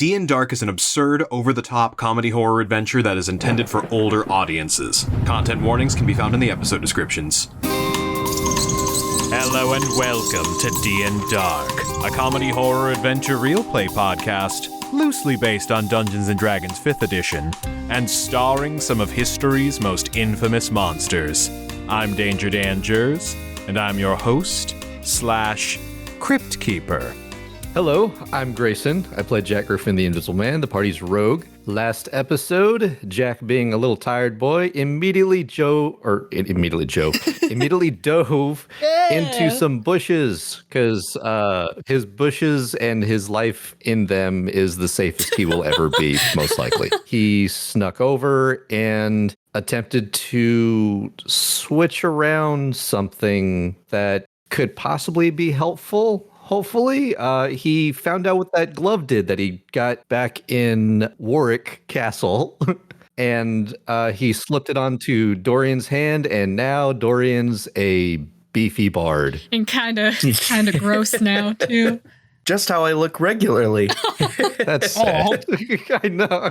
D&Dark is an absurd, over-the-top comedy horror adventure that is intended for older audiences. Content warnings can be found in the episode descriptions. Hello and welcome to D&Dark, a comedy horror adventure Realplay podcast, loosely based on Dungeons & Dragons 5th edition, and starring some of history's most infamous monsters. I'm Danger Dan Jerz, and I'm your host, / Crypt Keeper. Hello, I'm Grayson. I played Jack Griffon, the Invisible Man, the party's rogue. Last episode, Jack, being a little tired boy, immediately dove into some bushes, because his bushes and his life in them is the safest he will ever be, most likely. He snuck over and attempted to switch around something that could possibly be helpful. Hopefully, he found out what that glove did that he got back in Warwick Castle, and he slipped it onto Dorian's hand, and now Dorian's a beefy bard. And kind of gross now, too. Just how I look regularly. That's sad. I know.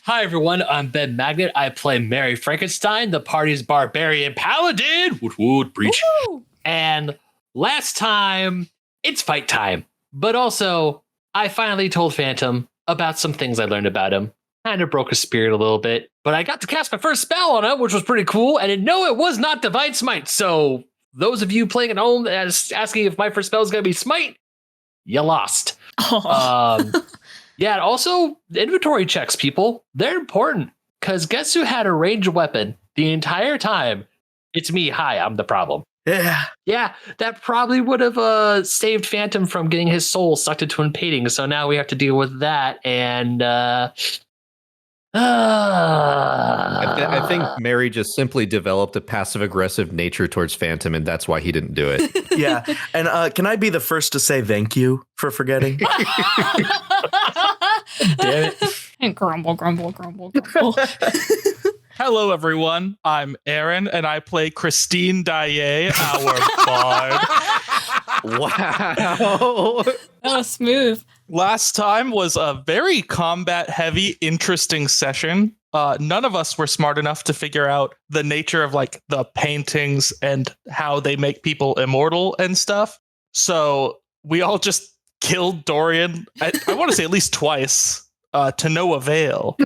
Hi, everyone. I'm Ben Magnet. I play Mary Frankenstein, the party's barbarian paladin. Woot, preach. Woo! And last time, it's fight time. But also, I finally told Phantom about some things I learned about him. Kind of broke his spirit a little bit. But I got to cast my first spell on him, which was pretty cool. And no, it was not Divine Smite. So those of you playing at home asking if my first spell is going to be Smite, you lost. Yeah, and also inventory checks, people. They're important. Because guess who had a ranged weapon the entire time? It's me. Hi, I'm the problem. Yeah, that probably would have saved Phantom from getting his soul sucked into an painting. So now we have to deal with that. And I think Mary just simply developed a passive-aggressive nature towards Phantom, and that's why he didn't do it. Yeah, and can I be the first to say thank you for forgetting? damn it. And grumble. Hello, everyone. I'm Aaron, and I play Christine Daaye, our bard. Wow. Oh, smooth. Last time was a very combat-heavy, interesting session. None of us were smart enough to figure out the nature of like the paintings and how they make people immortal and stuff. So we all just killed Dorian, I want to say at least twice. To no avail.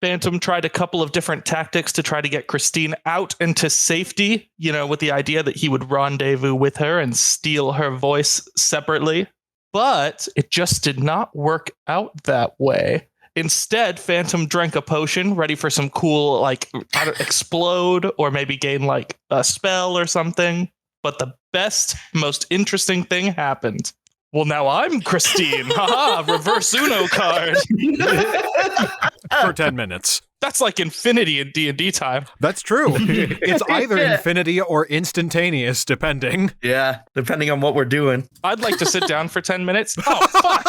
Phantom tried a couple of different tactics to try to get Christine out into safety, with the idea that he would rendezvous with her and steal her voice separately. But it just did not work out that way. Instead, Phantom drank a potion ready for some cool, explode or maybe gain a spell or something. But the best, most interesting thing happened. Well, now I'm Christine. Haha, reverse Uno card. For 10 minutes. That's like infinity in D&D time. That's true. It's either infinity or instantaneous, depending. Yeah, depending on what we're doing. I'd like to sit down for 10 minutes. Oh, fuck!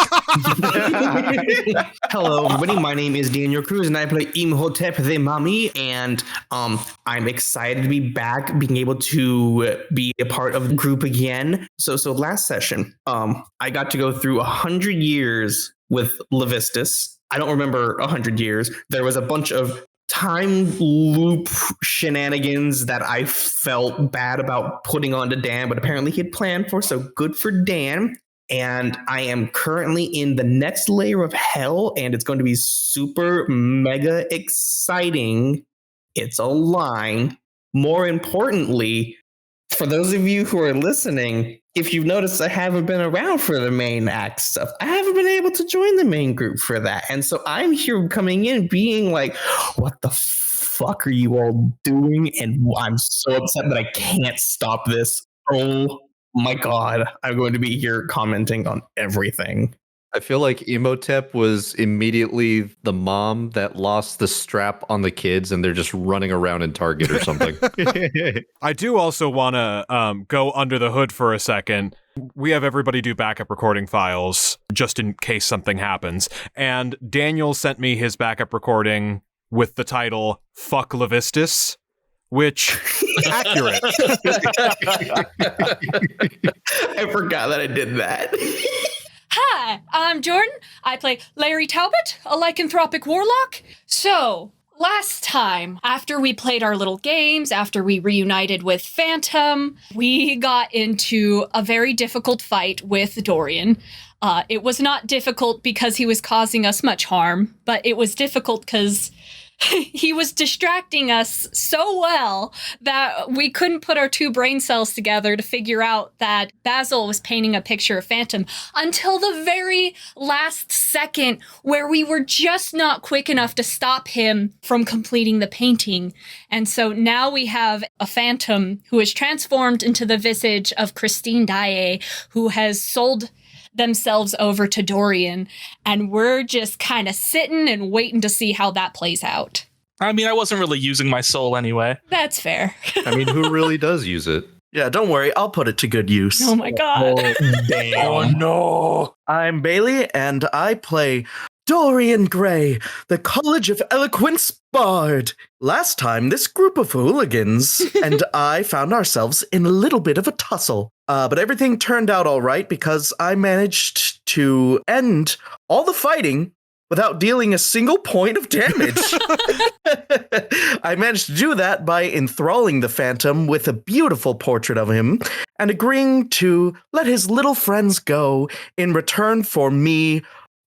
Hello, everybody. My name is Daniel Cruz, and I play Imhotep the Mummy. And I'm excited to be back, being able to be a part of the group again. So last session, I got to go through 100 years with Levistus. I don't remember 100 years. There was a bunch of time loop shenanigans that I felt bad about putting onto Dan, but apparently he had planned for, so good for Dan. And I am currently in the next layer of hell, and it's going to be super mega exciting. It's a line. More importantly, for those of you who are listening, if you've noticed, I haven't been around for the main act stuff. I haven't been able to join the main group for that. And so I'm here coming in being like, what the fuck are you all doing? And I'm so upset that I can't stop this. Oh my God. I'm going to be here commenting on everything. I feel like Imhotep was immediately the mom that lost the strap on the kids and they're just running around in Target or something. I do also want to go under the hood for a second. We have everybody do backup recording files just in case something happens. And Daniel sent me his backup recording with the title Fuck Levistus, which accurate. I forgot that I did that. Hi, I'm Jordan. I play Larry Talbot, a lycanthropic warlock. So, last time, after we played our little games, after we reunited with Phantom, we got into a very difficult fight with Dorian. It was not difficult because he was causing us much harm, but it was difficult because he was distracting us so well that we couldn't put our two brain cells together to figure out that Basil was painting a picture of Phantom until the very last second, where we were just not quick enough to stop him from completing the painting. And so now we have a Phantom who is transformed into the visage of Christine Daae, who has sold themselves over to Dorian, and we're just kind of sitting and waiting to see how that plays out. I mean, I wasn't really using my soul anyway. That's fair. I mean, who really does use it? Yeah, don't worry. I'll put it to good use. Oh my god. Damn. Oh no! I'm Bailey, and I play Dorian Gray, the College of Eloquence Bard. Last time, this group of hooligans and I found ourselves in a little bit of a tussle. But everything turned out all right because I managed to end all the fighting without dealing a single point of damage. I managed to do that by enthralling the Phantom with a beautiful portrait of him and agreeing to let his little friends go in return for me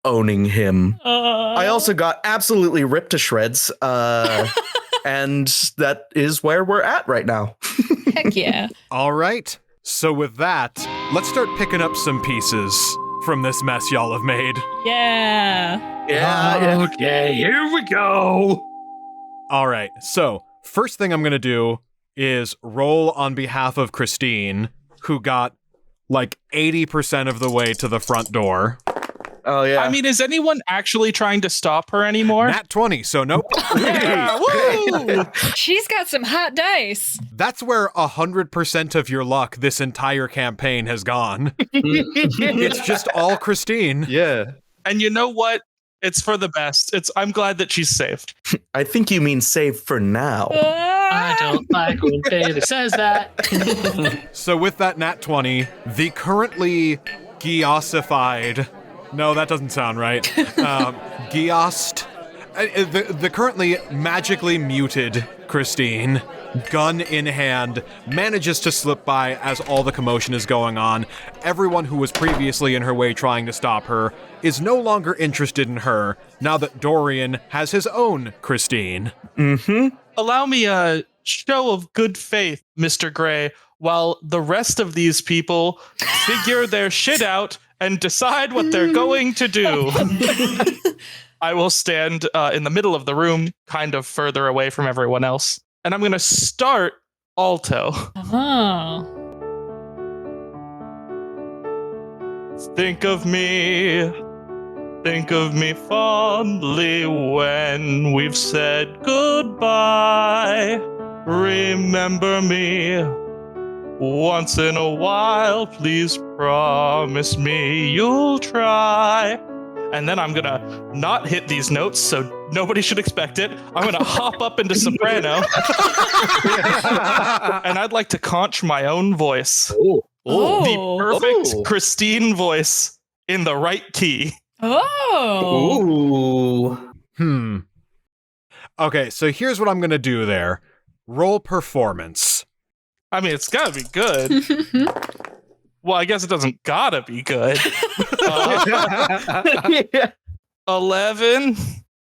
owning him. I also got absolutely ripped to shreds, and that is where we're at right now. Heck yeah. All right. So with that, let's start picking up some pieces from this mess y'all have made. Yeah. Yeah. Okay, here we go. All right. So first thing I'm going to do is roll on behalf of Christine, who got like 80% of the way to the front door. Oh, yeah. I mean, is anyone actually trying to stop her anymore? Nat 20, so nope. Yeah, woo! She's got some hot dice. That's where 100% of your luck this entire campaign has gone. It's just all Christine. Yeah. And you know what? It's for the best. I'm glad that she's saved. I think you mean save for now. I don't like when Bailey says that. So with that nat 20, the currently Giosified... No, that doesn't sound right. Giost. The currently magically muted Christine, gun in hand, manages to slip by as all the commotion is going on. Everyone who was previously in her way trying to stop her is no longer interested in her now that Dorian has his own Christine. Mm-hmm. Allow me a show of good faith, Mr. Gray, while the rest of these people figure their shit out and decide what they're going to do. I will stand in the middle of the room, kind of further away from everyone else. And I'm going to start alto. Oh. Think of me fondly when we've said goodbye. Remember me once in a while, please promise me you'll try. And then I'm gonna not hit these notes, so nobody should expect it. I'm gonna hop up into soprano. And I'd like to conch my own voice. Oh. The perfect Christine voice in the right key. Oh. Ooh. Okay, so here's what I'm going to do there. Roll performance. I mean, it's gotta be good. Well, I guess it doesn't gotta be good. 11.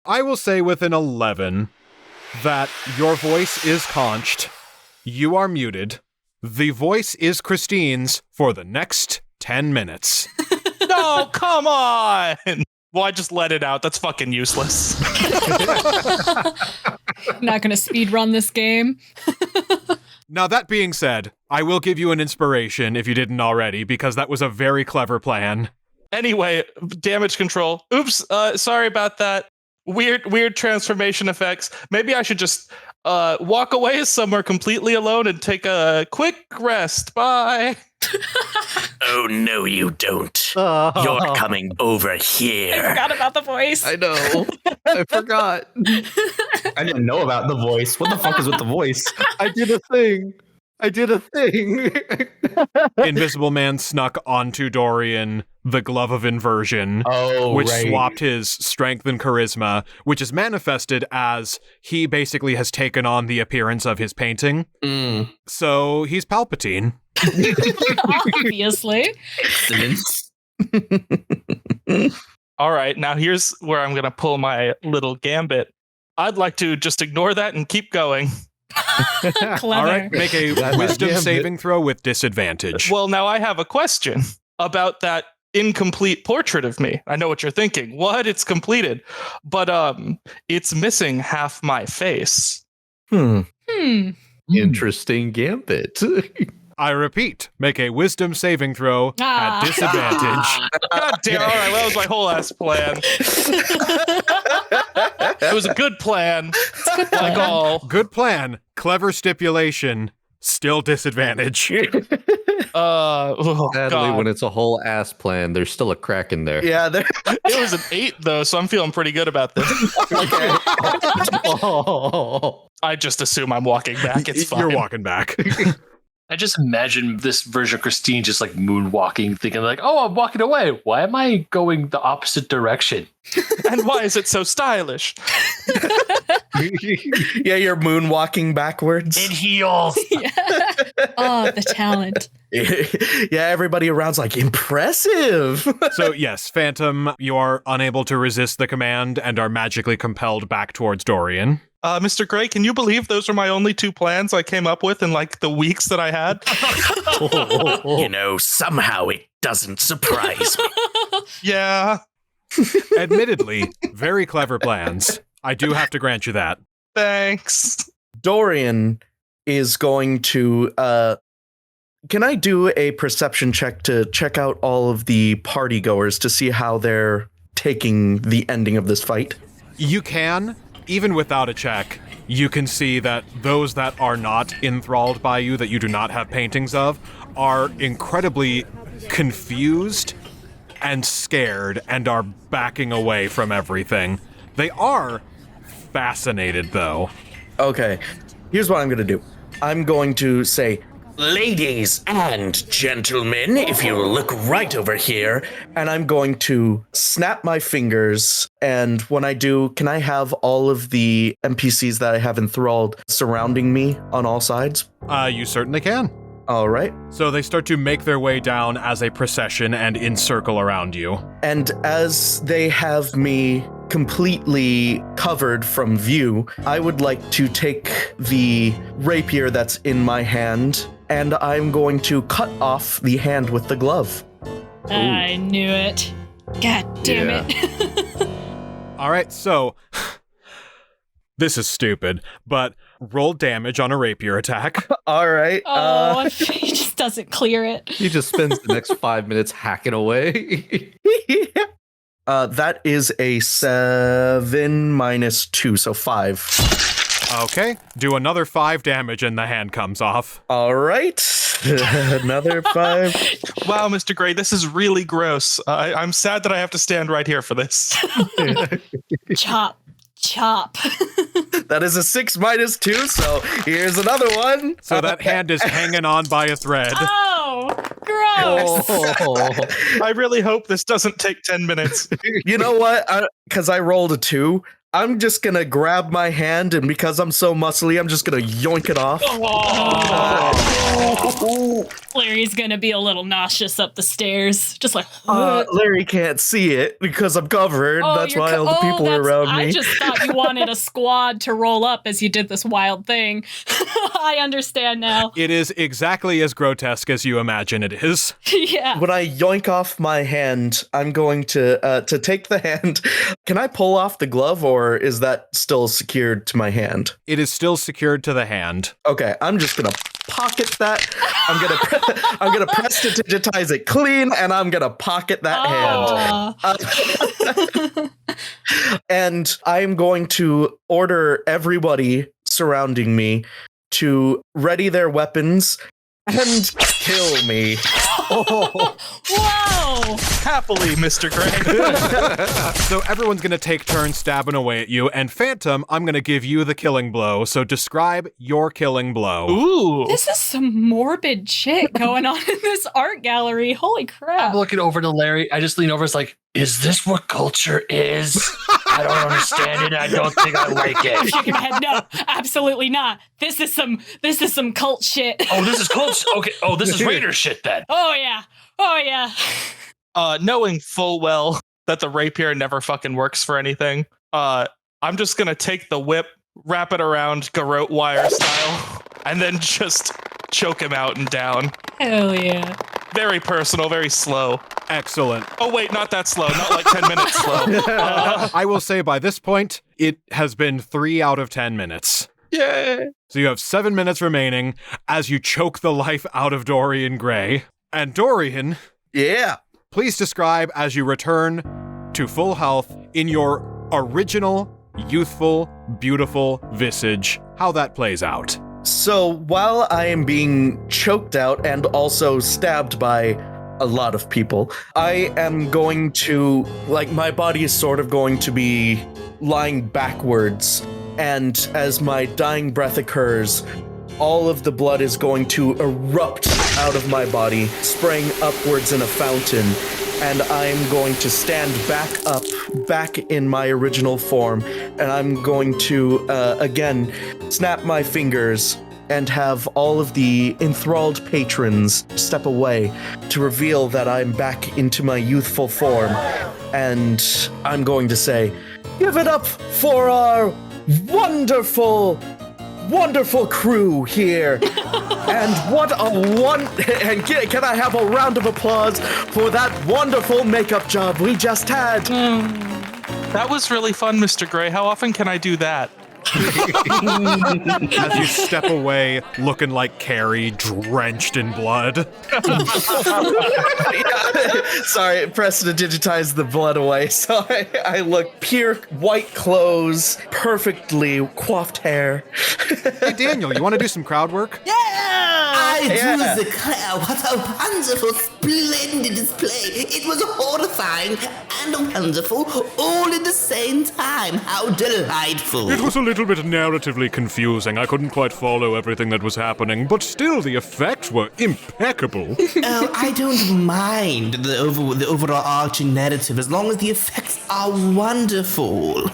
I will say with an 11 that your voice is conched, you are muted, the voice is Christine's for the next 10 minutes. No, come on! Well, I just let it out. That's fucking useless. Not gonna speed run this game. Now, that being said, I will give you an inspiration if you didn't already, because that was a very clever plan. Anyway, damage control. Oops, sorry about that. Weird transformation effects. Maybe I should just walk away somewhere completely alone and take a quick rest. Bye. Oh, no, you don't. You're coming over I here. forgot about the voice. I know. I forgot. I didn't know about the voice. What the fuck is with the voice? I did a thing. I did a thing. Invisible Man snuck onto Dorian the Glove of Inversion, which swapped his strength and charisma, which is manifested as he basically has taken on the appearance of his painting. So he's Palpatine. Obviously. Excellent. All right, now here's where I'm going to pull my little gambit. I'd like to just ignore that and keep going. Clever. All right, make a wisdom saving throw with disadvantage. Well, now I have a question about that incomplete portrait of me. I know what you're thinking. What? It's completed. But it's missing half my face. Interesting gambit. I repeat, make a wisdom saving throw at disadvantage. God damn, all right, that was my whole ass plan. It was a good plan. Like all. Good plan. Clever stipulation. Still disadvantage. Sadly, when it's a whole ass plan, there's still a crack in there. Yeah, It was an 8, though, so I'm feeling pretty good about this. I just assume I'm walking back. It's fine. You're walking back. I just imagine this version of Christine just like moonwalking, thinking like, oh, I'm walking away. Why am I going the opposite direction? And why is it so stylish? yeah, you're moonwalking backwards. In heels. Oh, the talent. Yeah, everybody around's like, impressive. So yes, Phantom, you are unable to resist the command and are magically compelled back towards Dorian. Mr. Gray, can you believe those are my only 2 plans I came up with in like the weeks that I had? You know, somehow it doesn't surprise me. Yeah. Admittedly, very clever plans. I do have to grant you that. Thanks. Dorian is going to can I do a perception check to check out all of the party goers to see how they're taking the ending of this fight? You can, even without a check, you can see that those that are not enthralled by you, that you do not have paintings of, are incredibly confused and scared and are backing away from everything. They are fascinated, though. Okay, here's what I'm going to do. I'm going to say, ladies and gentlemen, if you look right over here, and I'm going to snap my fingers, and when I do, can I have all of the NPCs that I have enthralled surrounding me on all sides? You certainly can. All right. So they start to make their way down as a procession and encircle around you. And as they have me completely covered from view, I would like to take the rapier that's in my hand, and I'm going to cut off the hand with the glove. I knew it. God damn it. All right, so this is stupid, but roll damage on a rapier attack. All right. He just doesn't clear it. He just spends the next 5 minutes hacking away. That is a 7 minus 2, so 5. Okay, do another 5 damage and the hand comes off. All right. Another 5. Wow, Mr. Gray, this is really gross. I'm sad that I have to stand right here for this. Chop. That is a 6 minus 2, so here's another one. So that hand is hanging on by a thread. Oh, gross. I really hope this doesn't take 10 minutes. You know what? Because I rolled a 2, I'm just going to grab my hand, and because I'm so muscly, I'm just going to yoink it off. Larry's gonna be a little nauseous up the stairs. Just like, Larry can't see it because I'm covered. That's why all the people are around me. I just thought you wanted a squad to roll up as you did this wild thing. I understand now. It is exactly as grotesque as you imagine it is. Yeah. When I yoink off my hand, I'm going to take the hand. Can I pull off the glove, or is that still secured to my hand? It is still secured to the hand. Okay, I'm just gonna pocket that. I'm gonna press to digitize it clean, and I'm gonna pocket that hand. And I'm going to order everybody surrounding me to ready their weapons and kill me. Whoa! Happily, Mr. Gray. So everyone's going to take turns stabbing away at you, and Phantom, I'm going to give you the killing blow. So describe your killing blow. Ooh. This is some morbid shit going on in this art gallery. Holy crap. I'm looking over to Larry. I just lean over. It's like, is this what culture is? I don't understand it. I don't think I like it. Shaking my head, no, absolutely not. This is some cult shit. Oh, this is close. Okay. Oh, this is Raider shit then. Oh yeah. Knowing full well that the rapier never fucking works for anything, I'm just gonna take the whip, wrap it around garrote wire style, and then just choke him out and down. Hell yeah. Very personal, very slow. Excellent. Oh wait, not that slow, not like 10 minutes slow. I will say by this point, it has been 3 out of 10 minutes. Yay! So you have 7 minutes remaining as you choke the life out of Dorian Gray. And Dorian, Yeah. please describe as you return to full health in your original, youthful, beautiful visage, how that plays out. So while I am being choked out and also stabbed by a lot of people, I am going to, my body is sort of going to be lying backwards. And as my dying breath occurs, all of the blood is going to erupt out of my body, spraying upwards in a fountain. And I'm going to stand back in my original form. And I'm going to, again, snap my fingers and have all of the enthralled patrons step away to reveal that I'm back into my youthful form. And I'm going to say, give it up for our wonderful crew here. And what a can I have a round of applause for that wonderful makeup job we just had? That was really fun, Mr. Gray. How often can I do that? As you step away, looking like Carrie, drenched in blood. Sorry, Preston digitized the blood away, so I look pure white clothes, perfectly coiffed hair. Hey, Daniel, you want to do some crowd work? I do declare what a wonderful, splendid display. It was horrifying and wonderful all at the same time. How delightful. It was a little bit narratively confusing. I couldn't quite follow everything that was happening, but still the effects were impeccable. Oh, I don't mind the overall arching narrative as long as the effects are wonderful.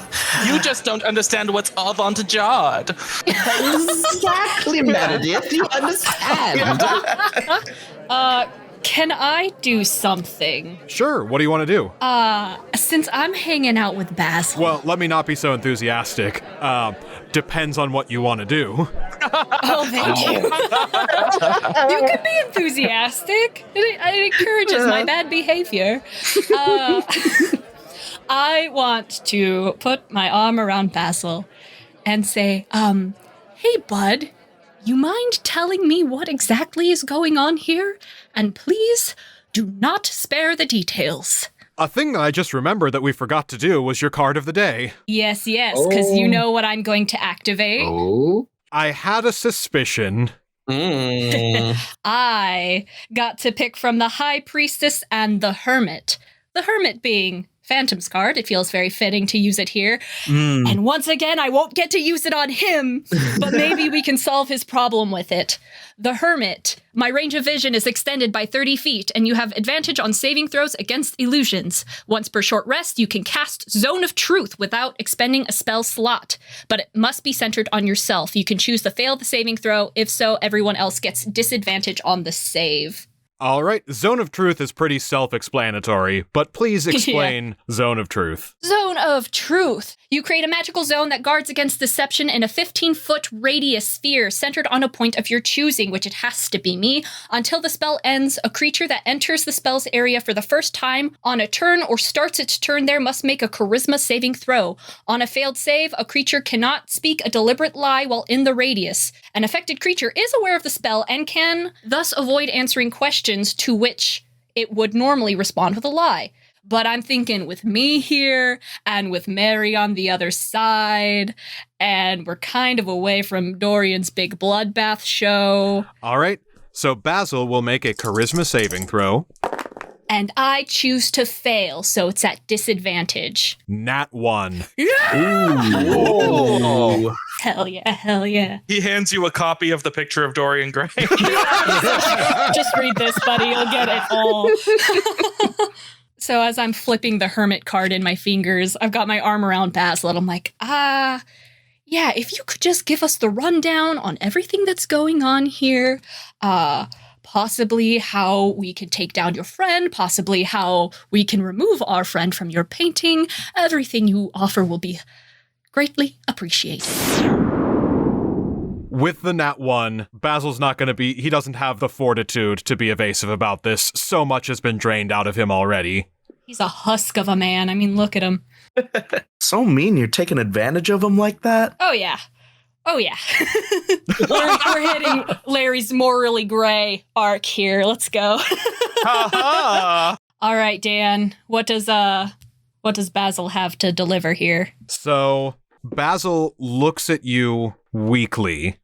You just don't understand what's avant-garde. Exactly, Meredith. You understand. Can I do something? Sure, what do you want to do? Since I'm hanging out with Basil. Well, let me not be so enthusiastic. Depends on what you want to do. Oh, thank you. You can be enthusiastic. It encourages my bad behavior. I want to put my arm around Basil and say, hey, bud, you mind telling me what exactly is going on here? And please do not spare the details. A thing I just remembered that we forgot to do was your card of the day. Yes, because you know what I'm going to activate. Oh. I had a suspicion. I got to pick from the High Priestess and the Hermit. The Hermit being Phantom's card. It feels very fitting to use it here. And once again, I won't get to use it on him, but maybe we can solve his problem with it. The Hermit. My range of vision is extended by 30 feet, and you have advantage on saving throws against illusions. Once per short rest, you can cast Zone of Truth without expending a spell slot, but it must be centered on yourself. You can choose to fail the saving throw. If so, everyone else gets disadvantage on the save. All right, Zone of Truth is pretty self-explanatory, but please explain Zone of Truth. Zone of Truth. You create a magical zone that guards against deception in a 15-foot radius sphere centered on a point of your choosing, which it has to be me. Until the spell ends, a creature that enters the spell's area for the first time on a turn or starts its turn there must make a charisma saving throw. On a failed save, a creature cannot speak a deliberate lie while in the radius. An affected creature is aware of the spell and can thus avoid answering questions to which it would normally respond with a lie. But I'm thinking with me here and with Mary on the other side, and we're kind of away from Dorian's big bloodbath show. All right, So Basil will make a charisma saving throw. And I choose to fail, so it's at disadvantage. Nat 1. Ooh. Hell yeah, hell yeah. He hands you a copy of the picture of Dorian Gray. Just read this, buddy. You'll get it all. So as I'm flipping the hermit card in my fingers, I've got my arm around Basil, and I'm like, yeah, if you could just give us the rundown on everything that's going on here, possibly how we can take down your friend, possibly how we can remove our friend from your painting. Everything you offer will be greatly appreciated. With the nat 1, Basil's not going to be... He doesn't have the fortitude to be evasive about this. So much has been drained out of him already. He's a husk of a man. I mean, look at him. So mean, you're taking advantage of him like that? Oh, yeah. We're hitting Larry's morally gray arc here. Let's go. Ha-ha! All right, Dan. What does Basil have to deliver here? So Basil looks at you weakly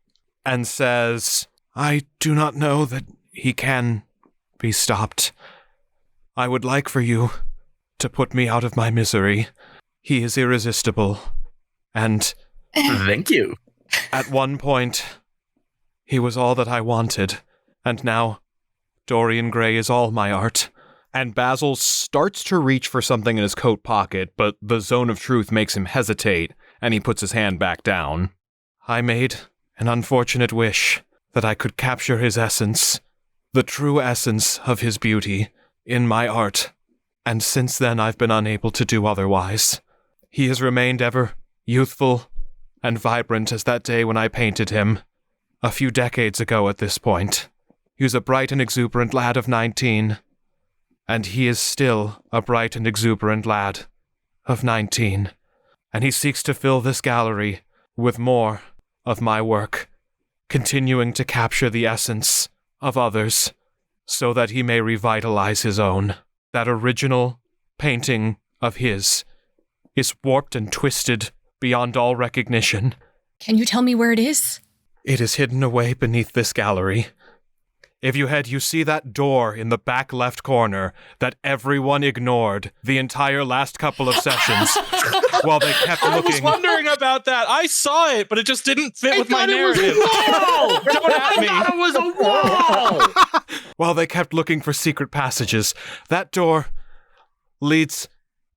and says, I do not know that he can be stopped. I would like for you to put me out of my misery. He is irresistible. And thank you. At one point, he was all that I wanted. And now, Dorian Gray is all my art. And Basil starts to reach for something in his coat pocket, but the zone of truth makes him hesitate, and he puts his hand back down. I made an unfortunate wish that I could capture his essence, the true essence of his beauty, in my art, and since then I've been unable to do otherwise. He has remained ever youthful and vibrant as that day when I painted him, a few decades ago at this point. He was a bright and exuberant lad of 19, and he is still a bright and exuberant lad of 19, and he seeks to fill this gallery with more of my work, continuing to capture the essence of others, so that he may revitalize his own. That original painting of his is warped and twisted beyond all recognition. Can you tell me where it is? It is hidden away beneath this gallery. If you see that door in the back left corner that everyone ignored the entire last couple of sessions while they kept looking. I was wondering about that. I saw it, but it just didn't fit with my narrative. Don't at me. It was a wall! While they kept looking for secret passages, that door leads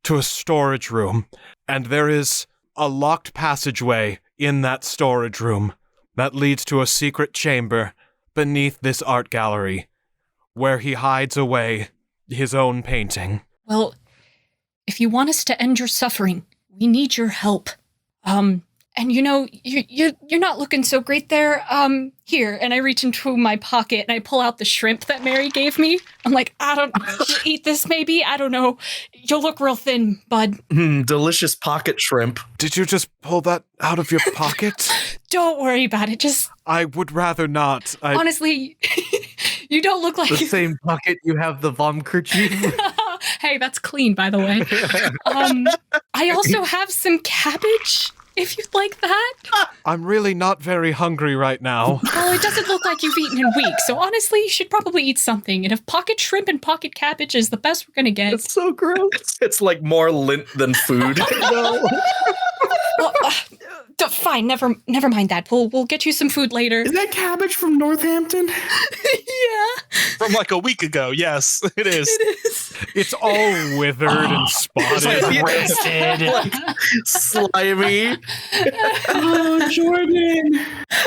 to a storage room, and there is a locked passageway in that storage room that leads to a secret chamber beneath this art gallery, where he hides away his own painting. Well, if you want us to end your suffering, we need your help. And you know, you're not looking so great there. Here, and I reach into my pocket and I pull out the shrimp that Mary gave me. I'm like, eat this maybe? I don't know. You'll look real thin, bud. Delicious pocket shrimp. Did you just pull that out of your pocket? Don't worry about it. Just... I would rather not. Honestly, you don't look like... The same pocket you have the vom kerchief. Hey, that's clean, by the way. I also have some cabbage, if you'd like that. I'm really not very hungry right now. Well, it doesn't look like you've eaten in weeks, so honestly, you should probably eat something. And if pocket shrimp and pocket cabbage is the best we're gonna get. It's so gross. It's like more lint than food. Well, fine, never mind that. We'll get you some food later. Is that cabbage from Northampton? Yeah. From like a week ago, yes, it is. It is. It's all withered and spotted. Roasted. Slimy. Oh, Jordan.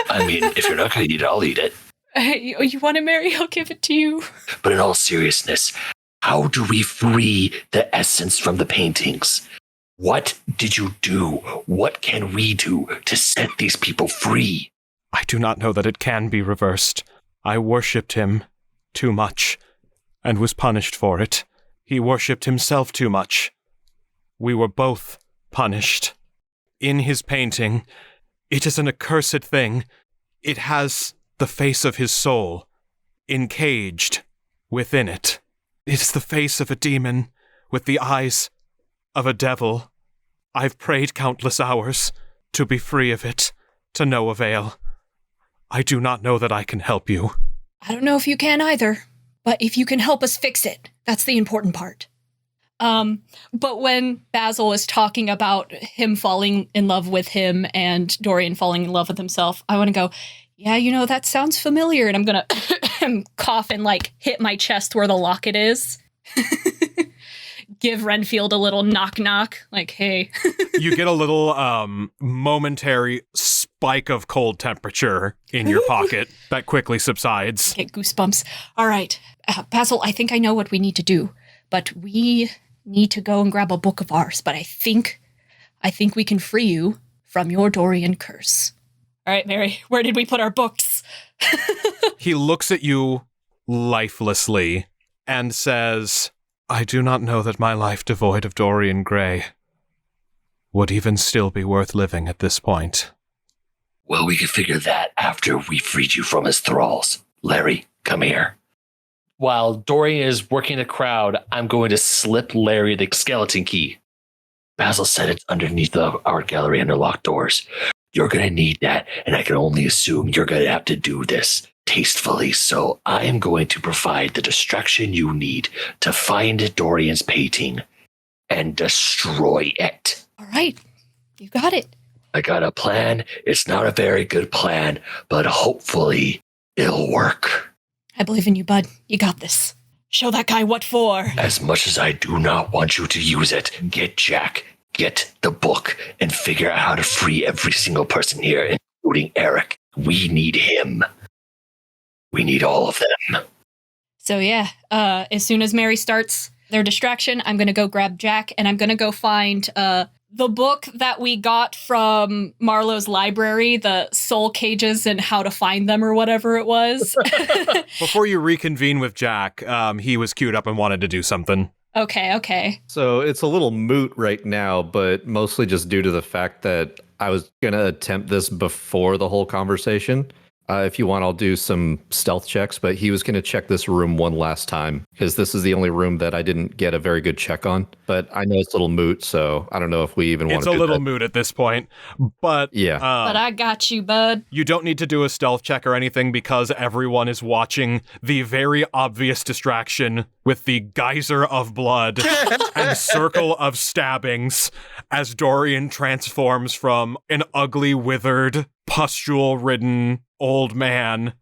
I mean, if you're not going to eat it, I'll eat it. Hey, you want it, Mary? I'll give it to you. But in all seriousness, how do we free the essence from the paintings? What did you do? What can we do to set these people free? I do not know that it can be reversed. I worshipped him too much and was punished for it. He worshipped himself too much. We were both punished. In his painting, it is an accursed thing. It has the face of his soul encaged within it. It is the face of a demon with the eyes of a devil. I've prayed countless hours to be free of it, to no avail. I do not know that I can help you. I don't know if you can either, but if you can help us fix it, that's the important part. But when Basil was talking about him falling in love with him and Dorian falling in love with himself, I want to go, yeah, that sounds familiar. And I'm going to cough and hit my chest where the locket is. Give Renfield a little knock, hey. You get a little momentary spike of cold temperature in your pocket that quickly subsides. Get goosebumps. All right, Basil, I think I know what we need to do, but we need to go and grab a book of ours. But I think we can free you from your Dorian curse. All right, Mary, where did we put our books? He looks at you lifelessly and says, I do not know that my life devoid of Dorian Gray would even still be worth living at this point. Well, we could figure that after we freed you from his thralls. Larry, come here. While Dorian is working the crowd, I'm going to slip Larry the skeleton key. Basil said it's underneath the art gallery under locked doors. You're going to need that, and I can only assume you're going to have to do this tastefully, so I am going to provide the distraction you need to find Dorian's painting and destroy it. All right, you got it. I got a plan. It's not a very good plan, but hopefully it'll work. I believe in you, bud. You got this. Show that guy what for. As much as I do not want you to use it, get Jack, get the book, and figure out how to free every single person here, including Erik. We need him. We need all of them. So yeah, as soon as Mary starts their distraction, I'm going to go grab Jack, and I'm going to go find the book that we got from Marlowe's library, the soul cages and how to find them or whatever it was. Before you reconvene with Jack, he was queued up and wanted to do something. Okay. So it's a little moot right now, but mostly just due to the fact that I was going to attempt this before the whole conversation. If you want, I'll do some stealth checks, but he was going to check this room one last time because this is the only room that I didn't get a very good check on. But I know it's a little moot, so I don't know if we even want to do that. It's a little moot at this point, but yeah. But I got you, bud. You don't need to do a stealth check or anything because everyone is watching the very obvious distraction with the geyser of blood and circle of stabbings as Dorian transforms from an ugly, withered, pustule-ridden old man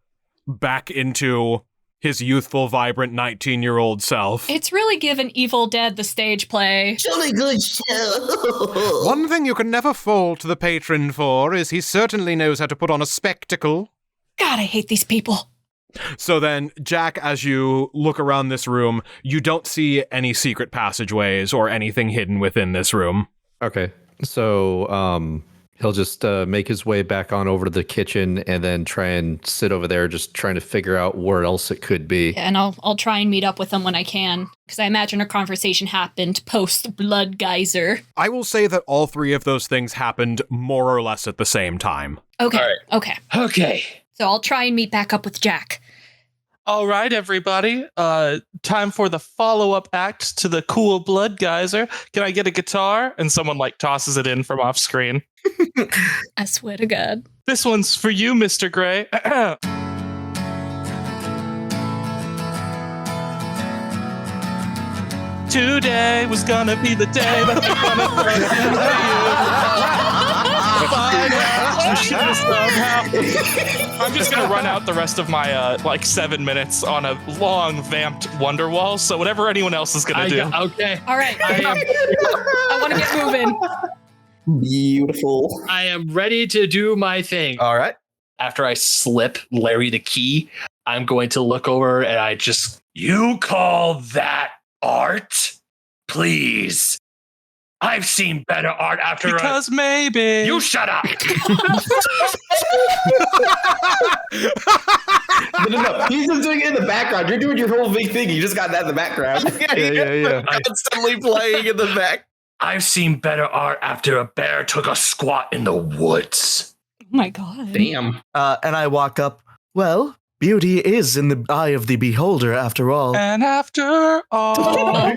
back into his youthful, vibrant 19-year-old self. It's really given Evil Dead the stage play. Jolly good show. One thing you can never fault the patron for is he certainly knows how to put on a spectacle. God, I hate these people. So then, Jack, as you look around this room, you don't see any secret passageways or anything hidden within this room. Okay. So, he'll just make his way back on over to the kitchen and then try and sit over there just trying to figure out where else it could be. Yeah, and I'll try and meet up with them when I can, because I imagine a conversation happened post-blood geyser. I will say that all three of those things happened more or less at the same time. Okay, All right. Okay. So I'll try and meet back up with Jack. All right, everybody. Time for the follow-up act to the cool blood geyser. Can I get a guitar? And someone tosses it in from off screen. I swear to God. This one's for you, Mr. Gray. Today was gonna be the day that we're gonna I'm just gonna run out the rest of my 7 minutes on a long vamped Wonderwall. So whatever anyone else is gonna do. Okay. All right. I want to get moving. Beautiful. I am ready to do my thing. All right. After I slip Larry the key, I'm going to look over and You call that art? Please. I've seen better art after Because maybe. You shut up! No. He's just doing it in the background. You're doing your whole big thing. You just got that in the background. Yeah. Constantly playing in the back. I've seen better art after a bear took a squat in the woods. Oh my God. Damn. And I walk up. Well, beauty is in the eye of the beholder, after all. And after all.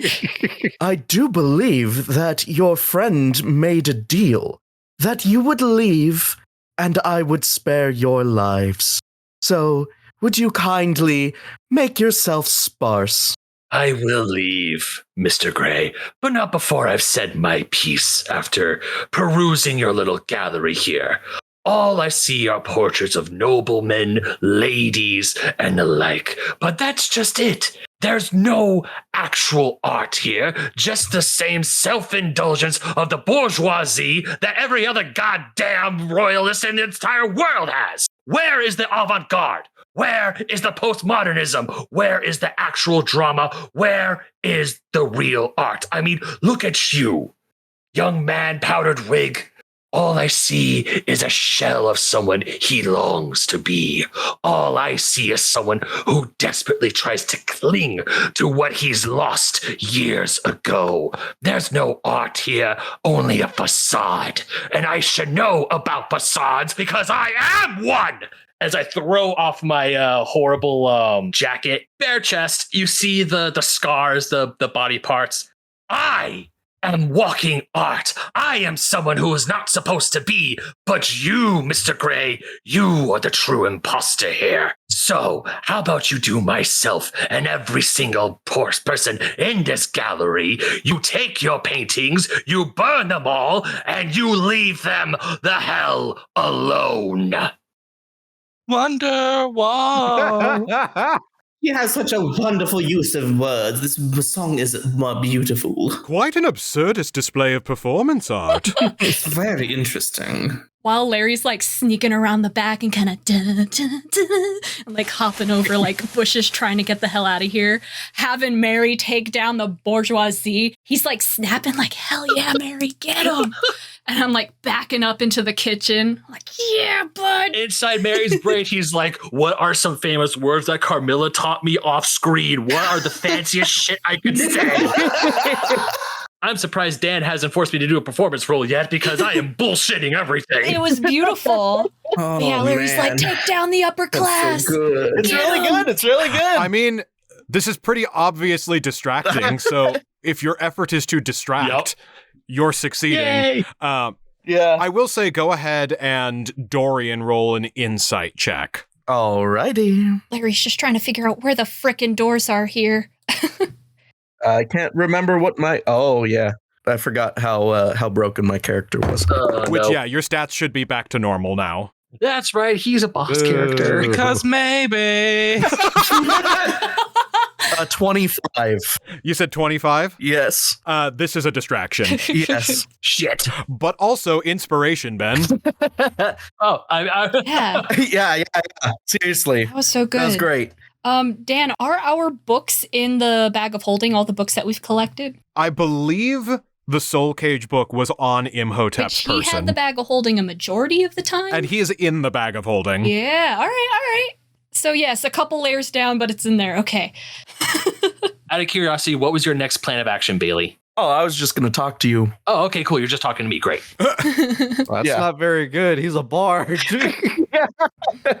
I do believe that your friend made a deal. That you would leave, and I would spare your lives. So, would you kindly make yourself sparse? I will leave, Mr. Gray, but not before I've said my piece after perusing your little gallery here. All I see are portraits of noblemen, ladies, and the like, but that's just it. There's no actual art here, just the same self-indulgence of the bourgeoisie that every other goddamn royalist in the entire world has. Where is the avant-garde? Where is the postmodernism? Where is the actual drama? Where is the real art? I mean, look at you, young man, powdered wig. All I see is a shell of someone he longs to be. All I see is someone who desperately tries to cling to what he's lost years ago. There's no art here, only a facade. And I should know about facades because I am one! As I throw off my horrible jacket, bare chest, you see the scars, the body parts. I am walking art. I am someone who is not supposed to be, but you, Mr. Gray, you are the true imposter here. So, how about you do myself and every single person in this gallery? You take your paintings, you burn them all, and you leave them the hell alone. Wonderwall. He has such a wonderful use of words. This song is more beautiful. Quite an absurdist display of performance art. It's very interesting. While Larry's like sneaking around the back and kind of like hopping over like bushes trying to get the hell out of here, having Mary take down the bourgeoisie, he's like snapping like, hell yeah, Mary, get him. And I'm like backing up into the kitchen, like, yeah, bud. Inside Mary's brain, he's like, what are some famous words that Carmilla taught me off screen? What are the fanciest shit I could say? I'm surprised Dan hasn't forced me to do a performance role yet because I am bullshitting everything. It was beautiful. Oh, Yeah, Larry's like, take down the upper class. So good. It's really good. It's really good. I mean, this is pretty obviously distracting, so if your effort is to distract, you're succeeding. Yay! Yeah. I will say go ahead and Dorian roll an insight check. Alrighty. Larry's just trying to figure out where the frickin' doors are here. I can't remember what my. Oh yeah, I forgot how broken my character was. Which, yeah, your stats should be back to normal now. That's right. He's a boss character. Because maybe. 25. You said 25? Yes. This is a distraction. Yes. Shit. But also inspiration, Ben. Oh, Yeah, yeah. Seriously. that was so good. That was great. Dan, are our books in the bag of holding, all the books that we've collected? I believe the Soul Cage book was on Imhotep's Which he person. had the bag of holding a majority of the time? And he is in the bag of holding. Yeah, all right. So yes, a couple layers down, but it's in there. Okay. out of curiosity, what was your next plan of action, Bailey? Oh, I was just going to talk to you. Oh, okay, cool. You're just talking to me. Great. That's not very good. He's a bard.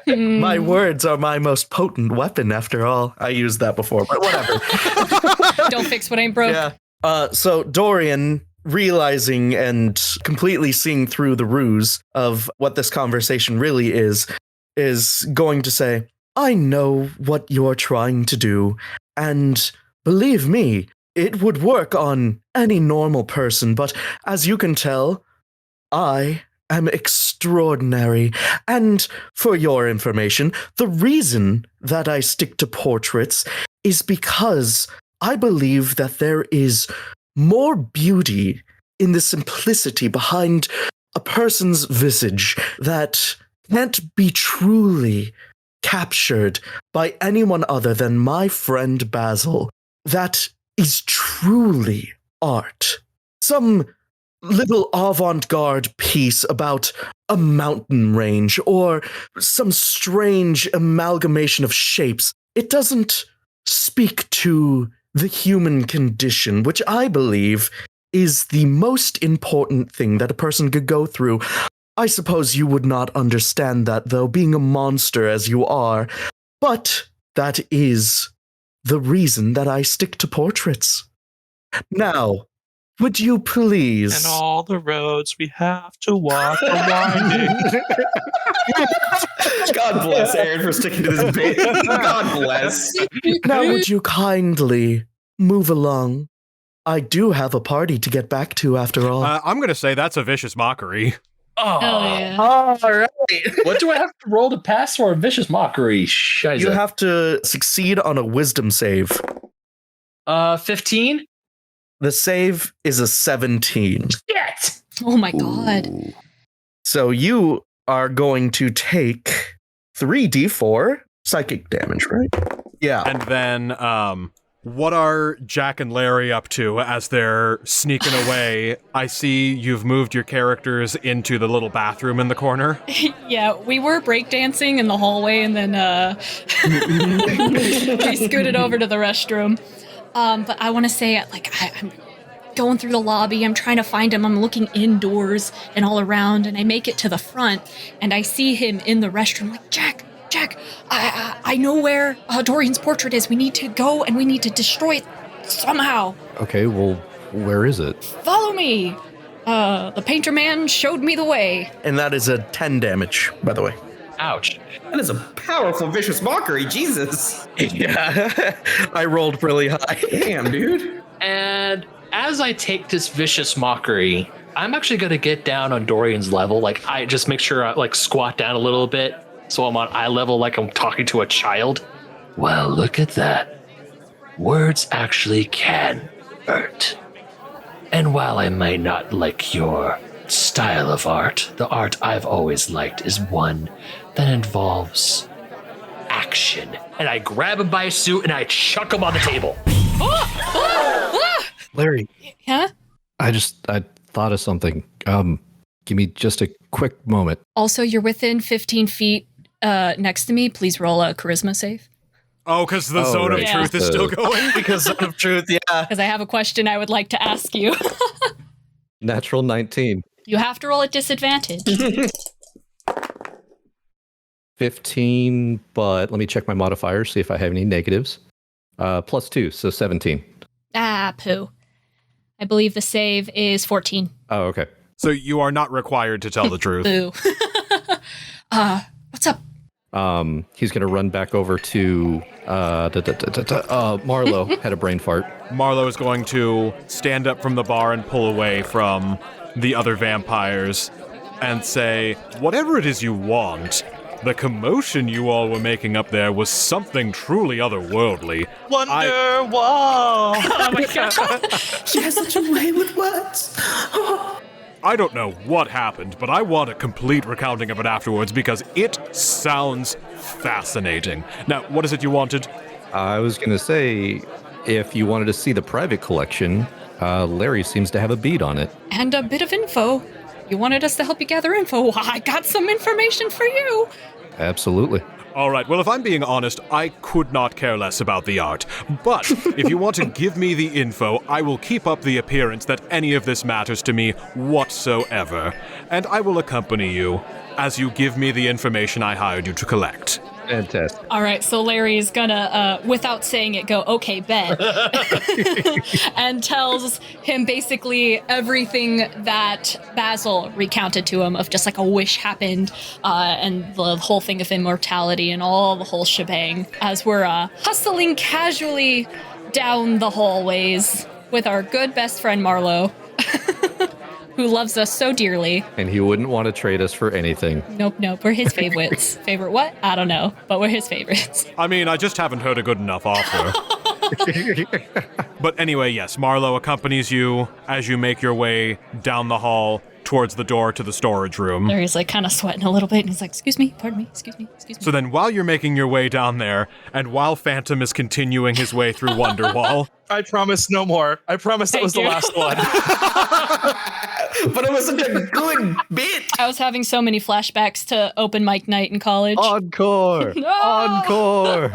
My words are my most potent weapon, after all. I used that before, but whatever. Don't fix what ain't broke. Yeah. So Dorian, realizing and completely seeing through the ruse of what this conversation really is going to say, I know what you're trying to do, and believe me, it would work on any normal person, but as you can tell, I am extraordinary. And for your information, the reason that I stick to portraits is because I believe that there is more beauty in the simplicity behind a person's visage that can't be truly captured by anyone other than my friend Basil. That is truly art. Some little avant-garde piece about a mountain range or some strange amalgamation of shapes. It doesn't speak to the human condition, which I believe is the most important thing that a person could go through. I suppose you would not understand that, though, being a monster as you are, but that is the reason that I stick to portraits. Now, would you please? And all the roads we have to walk are winding. God bless Aaron for sticking to this bit. God bless. Now, would you kindly move along? I do have a party to get back to after all. I'm going to say that's a vicious mockery. Oh, yeah. All right. what do I have to roll to pass for a vicious mockery? Shiza. You have to succeed on a wisdom save. 15? The save is a 17. Shit! Oh my god. So you are going to take 3d4 psychic damage, right? Yeah. And then, what are Jack and Larry up to as they're sneaking away? I see you've moved your characters into the little bathroom in the corner. Yeah, we were breakdancing in the hallway and then we scooted over to the restroom. But I want to say, I'm going through the lobby. I'm trying to find him. I'm looking indoors and all around, and I make it to the front, and I see him in the restroom. Like, Jack, I know where Dorian's portrait is. We need to go, and we need to destroy it somehow. Okay, well, where is it? Follow me. The painter man showed me the way. And that is a 10 damage, by the way. Ouch. That is a powerful, vicious mockery. Jesus. Yeah. I rolled really high. Damn, dude. And as I take this vicious mockery, I'm actually going to get down on Dorian's level. Like, I just make sure I squat down a little bit so I'm on eye level like I'm talking to a child. Well, look at that. Words actually can hurt. And while I might not like your style of art, the art I've always liked is one that involves action. And I grab him by his suit and I chuck him on the table. Larry, Huh? I thought of something. Give me just a quick moment. Also, you're within 15 feet next to me. Please roll a charisma save. Oh, because the zone of right. truth is still going? Because of truth, yeah. Because I have a question I would like to ask you. Natural 19. You have to roll at disadvantage. 15, but let me check my modifiers, see if I have any negatives. +2, so 17. Poo. I believe the save is 14. Oh, okay. So you are not required to tell the truth. Boo. What's up? He's going to run back over to Marlowe. Had a brain fart. Marlowe is going to stand up from the bar and pull away from the other vampires and say, whatever it is you want, the commotion you all were making up there was something truly otherworldly. Wonderwall. Oh my god. She has such a way with words. I don't know what happened, but I want a complete recounting of it afterwards because it sounds fascinating. Now, what is it you wanted? I was going to say, if you wanted to see the private collection, Larry seems to have a bead on it. And a bit of info. You wanted us to help you gather info. Well, I got some information for you. Absolutely. All right, well, if I'm being honest, I could not care less about the art. But if you want to give me the info, I will keep up the appearance that any of this matters to me whatsoever. And I will accompany you as you give me the information I hired you to collect. Fantastic. All right, so Larry is gonna, without saying it, go, okay, bet. And tells him basically everything that Basil recounted to him of just like a wish happened and the whole thing of immortality and all the whole shebang as we're hustling casually down the hallways with our good best friend Marlowe. Who loves us so dearly. And he wouldn't want to trade us for anything. Nope, we're his favorites. Favorite what? I don't know, but we're his favorites. I mean, I just haven't heard a good enough offer. But anyway, yes, Marlowe accompanies you as you make your way down the hall towards the door to the storage room. Larry's like kind of sweating a little bit and he's like, excuse me, pardon me, excuse me. So then while you're making your way down there, and while Phantom is continuing his way through Wonderwall... I promise no more. I promise that was the last one. But it was such a good bit. I was having so many flashbacks to open mic night in college. Encore! No! Encore!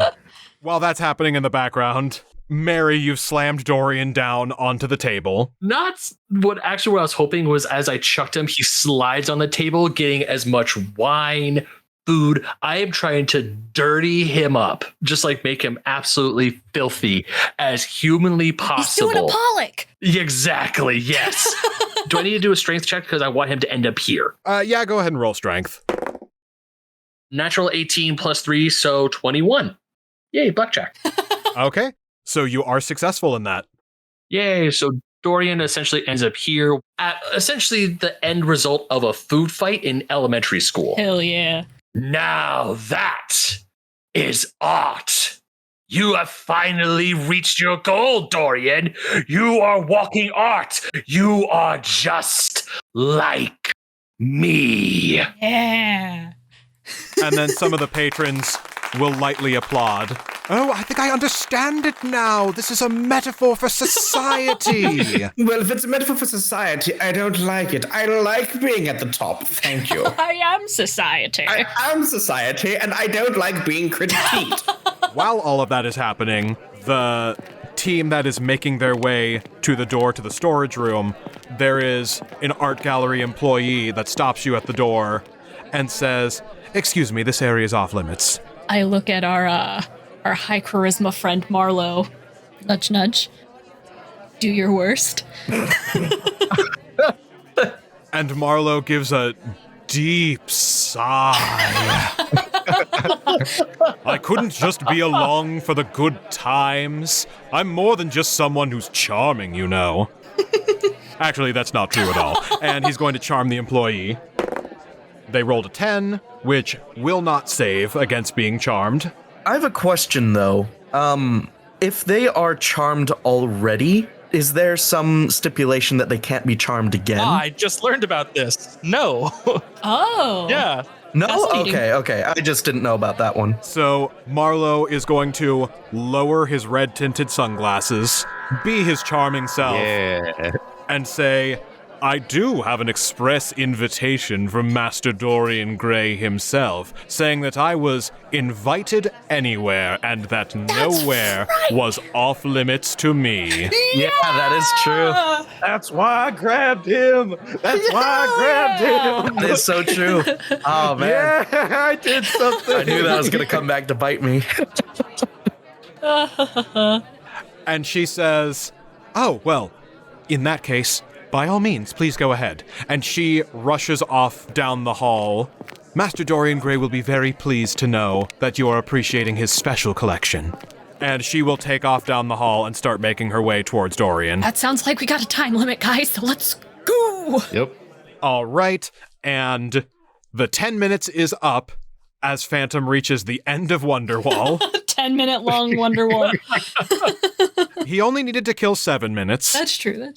While that's happening in the background, Mary, you've slammed Dorian down onto the table. Not what I was hoping was as I chucked him, he slides on the table, getting as much wine, food. I am trying to dirty him up, just like make him absolutely filthy as humanly possible. He's doing a Pollock. Exactly, yes. Do I need to do a strength check because I want him to end up here? Yeah, go ahead and roll strength. Natural 18 plus 3, so 21. Yay, blackjack. Okay, so you are successful in that. Yay, so Dorian essentially ends up here at essentially the end result of a food fight in elementary school. Hell yeah. Now that is art. You have finally reached your goal, Dorian. You are walking art. You are just like me. Yeah. And then some of the patrons will lightly applaud. Oh, I think I understand it now. This is a metaphor for society. Well, if it's a metaphor for society, I don't like it. I like being at the top. Thank you. I am society. I am society, and I don't like being critiqued. While all of that is happening, the team that is making their way to the door to the storage room, there is an art gallery employee that stops you at the door and says, "Excuse me, this area is off limits." I look at our high charisma friend Marlo. Nudge, nudge. Do your worst. And Marlo gives a deep sigh. I couldn't just be along for the good times. I'm more than just someone who's charming, you know. Actually, that's not true at all. And he's going to charm the employee. They rolled a 10, which will not save against being charmed. I have a question, though. If they are charmed already, is there some stipulation that they can't be charmed again? I just learned about this. No. Oh. Yeah. No? Fascinating. Okay. I just didn't know about that one. So Marlo is going to lower his red-tinted sunglasses, be his charming self, and say, "I do have an express invitation from Master Dorian Gray himself, saying that I was invited anywhere and that nowhere was off limits to me." Yeah, that is true. That's why I grabbed him. That's why I grabbed him. That is so true. Oh, man. Yeah, I did something. I knew that was going to come back to bite me. And she says, "Oh, well, in that case, by all means, please go ahead." And she rushes off down the hall. Master Dorian Gray will be very pleased to know that you are appreciating his special collection. And she will take off down the hall and start making her way towards Dorian. That sounds like we got a time limit, guys, so let's go. Yep. All right, and the 10 minutes is up as Phantom reaches the end of Wonderwall. 10-minute long Wonderwall. He only needed to kill 7 minutes. That's true.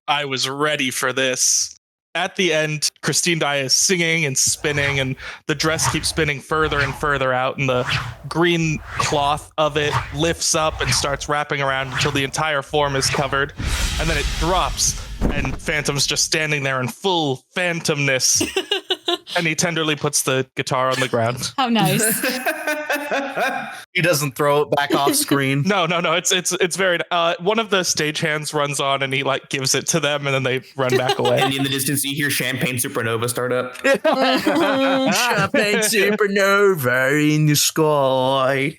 I was ready for this. At the end, Christine Dye is singing and spinning, and the dress keeps spinning further and further out, and the green cloth of it lifts up and starts wrapping around until the entire form is covered, and then it drops, and Phantom's just standing there in full phantomness, and he tenderly puts the guitar on the ground. How nice. He doesn't throw it back off screen. No. It's very. One of the stagehands runs on and he like gives it to them, and then they run back away. And in the distance, you hear Champagne Supernova start up. Champagne supernova in the sky.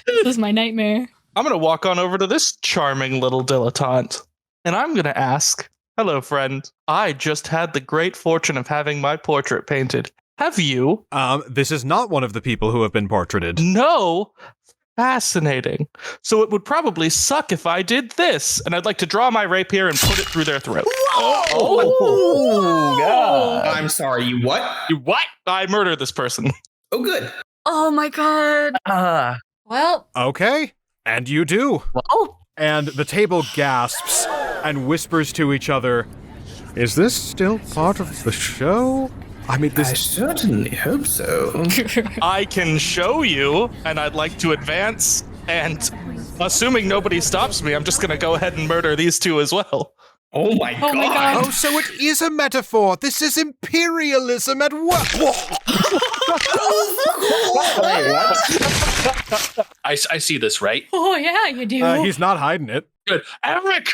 This is my nightmare. I'm going to walk on over to this charming little dilettante, and I'm going to ask, "Hello, friend. I just had the great fortune of having my portrait painted. Have you?" This is not one of the people who have been portraited. No. Fascinating. So it would probably suck if I did this, and I'd like to draw my rapier and put it through their throat. Oh, God. I'm sorry, you what? You what? I murdered this person. Oh, good. Oh my god. Well. Okay, and you do. Well. And the table gasps and whispers to each other, "Is this still part of the show?" I mean, I certainly hope so. I can show you, and I'd like to advance, and assuming nobody stops me, I'm just going to go ahead and murder these two as well. Oh my god. Oh, so it is a metaphor. This is imperialism at work. I see this, right? Oh yeah, you do. He's not hiding it. Good. Erik!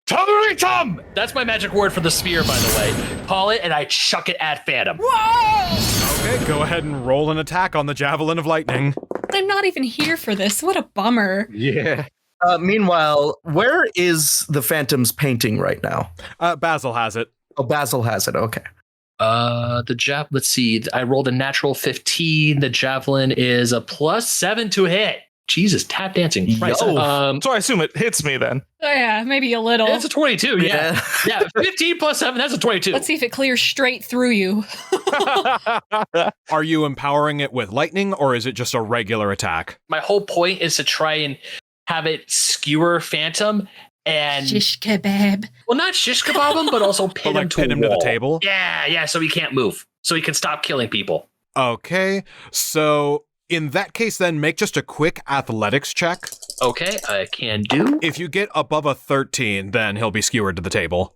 Tum! That's my magic word for the spear, by the way. Call it, and I chuck it at Phantom. Whoa! Okay, go ahead and roll an attack on the Javelin of Lightning. I'm not even here for this. What a bummer. Yeah. Meanwhile, where is the Phantom's painting right now? Basil has it. Oh, Basil has it. Okay. Let's see. I rolled a natural 15. The javelin is a +7 to hit. Jesus, tap dancing. Christ. So I assume it hits me then. Oh, yeah, maybe a little. It's a 22. Yeah. 15 + 7. That's a 22. Let's see if it clears straight through you. Are you empowering it with lightning, or is it just a regular attack? My whole point is to try and have it skewer Phantom and Shish kebab. well, not shish kebab him, but also pin him to the table? Yeah, so he can't move. So he can stop killing people. Okay, so in that case, then make just a quick athletics check. Okay, I can do. If you get above a 13, then he'll be skewered to the table.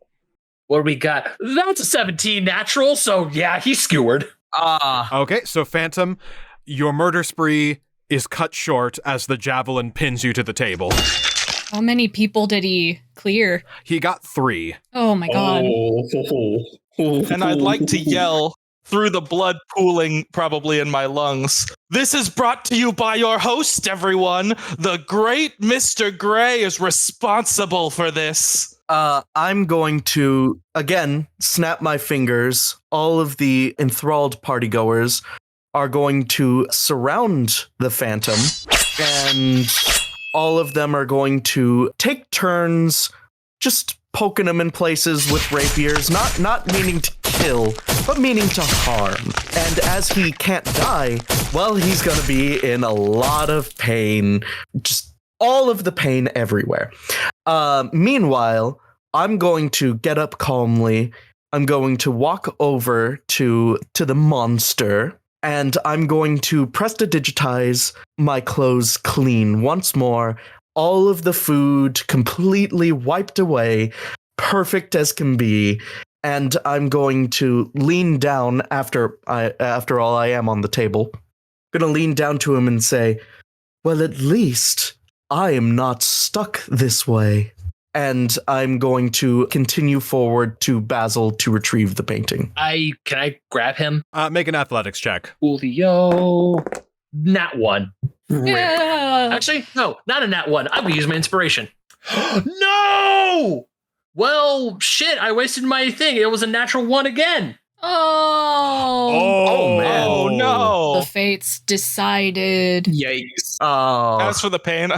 What do we got? That's a 17 natural, so yeah, he's skewered. Okay, so Phantom, your murder spree is cut short as the javelin pins you to the table. How many people did he clear? He got 3. Oh my god. And I'd like to yell through the blood pooling probably in my lungs. This is brought to you by your host, everyone. The great Mr. Gray is responsible for this. I'm going to, again, snap my fingers. All of the enthralled partygoers are going to surround the Phantom, and all of them are going to take turns just poking him in places with rapiers, not meaning to kill, but meaning to harm. And as he can't die, well, he's going to be in a lot of pain, just all of the pain everywhere. Meanwhile, I'm going to get up calmly. I'm going to walk over to the monster, and I'm going to prestidigitize my clothes clean once more. All of the food completely wiped away, perfect as can be. And I'm going to lean down after all I am on the table. I'm going to lean down to him and say, well, at least I am not stuck this way. And I'm going to continue forward to Basil to retrieve the painting. Can I grab him? Make an athletics check. Julio. Nat 1. Yeah. Actually, no, not a nat 1. I'm going to use my inspiration. No! Well, shit, I wasted my thing. It was a natural 1 again. Oh, man. Oh, no. the fates decided. Yikes. Oh. As for the pain,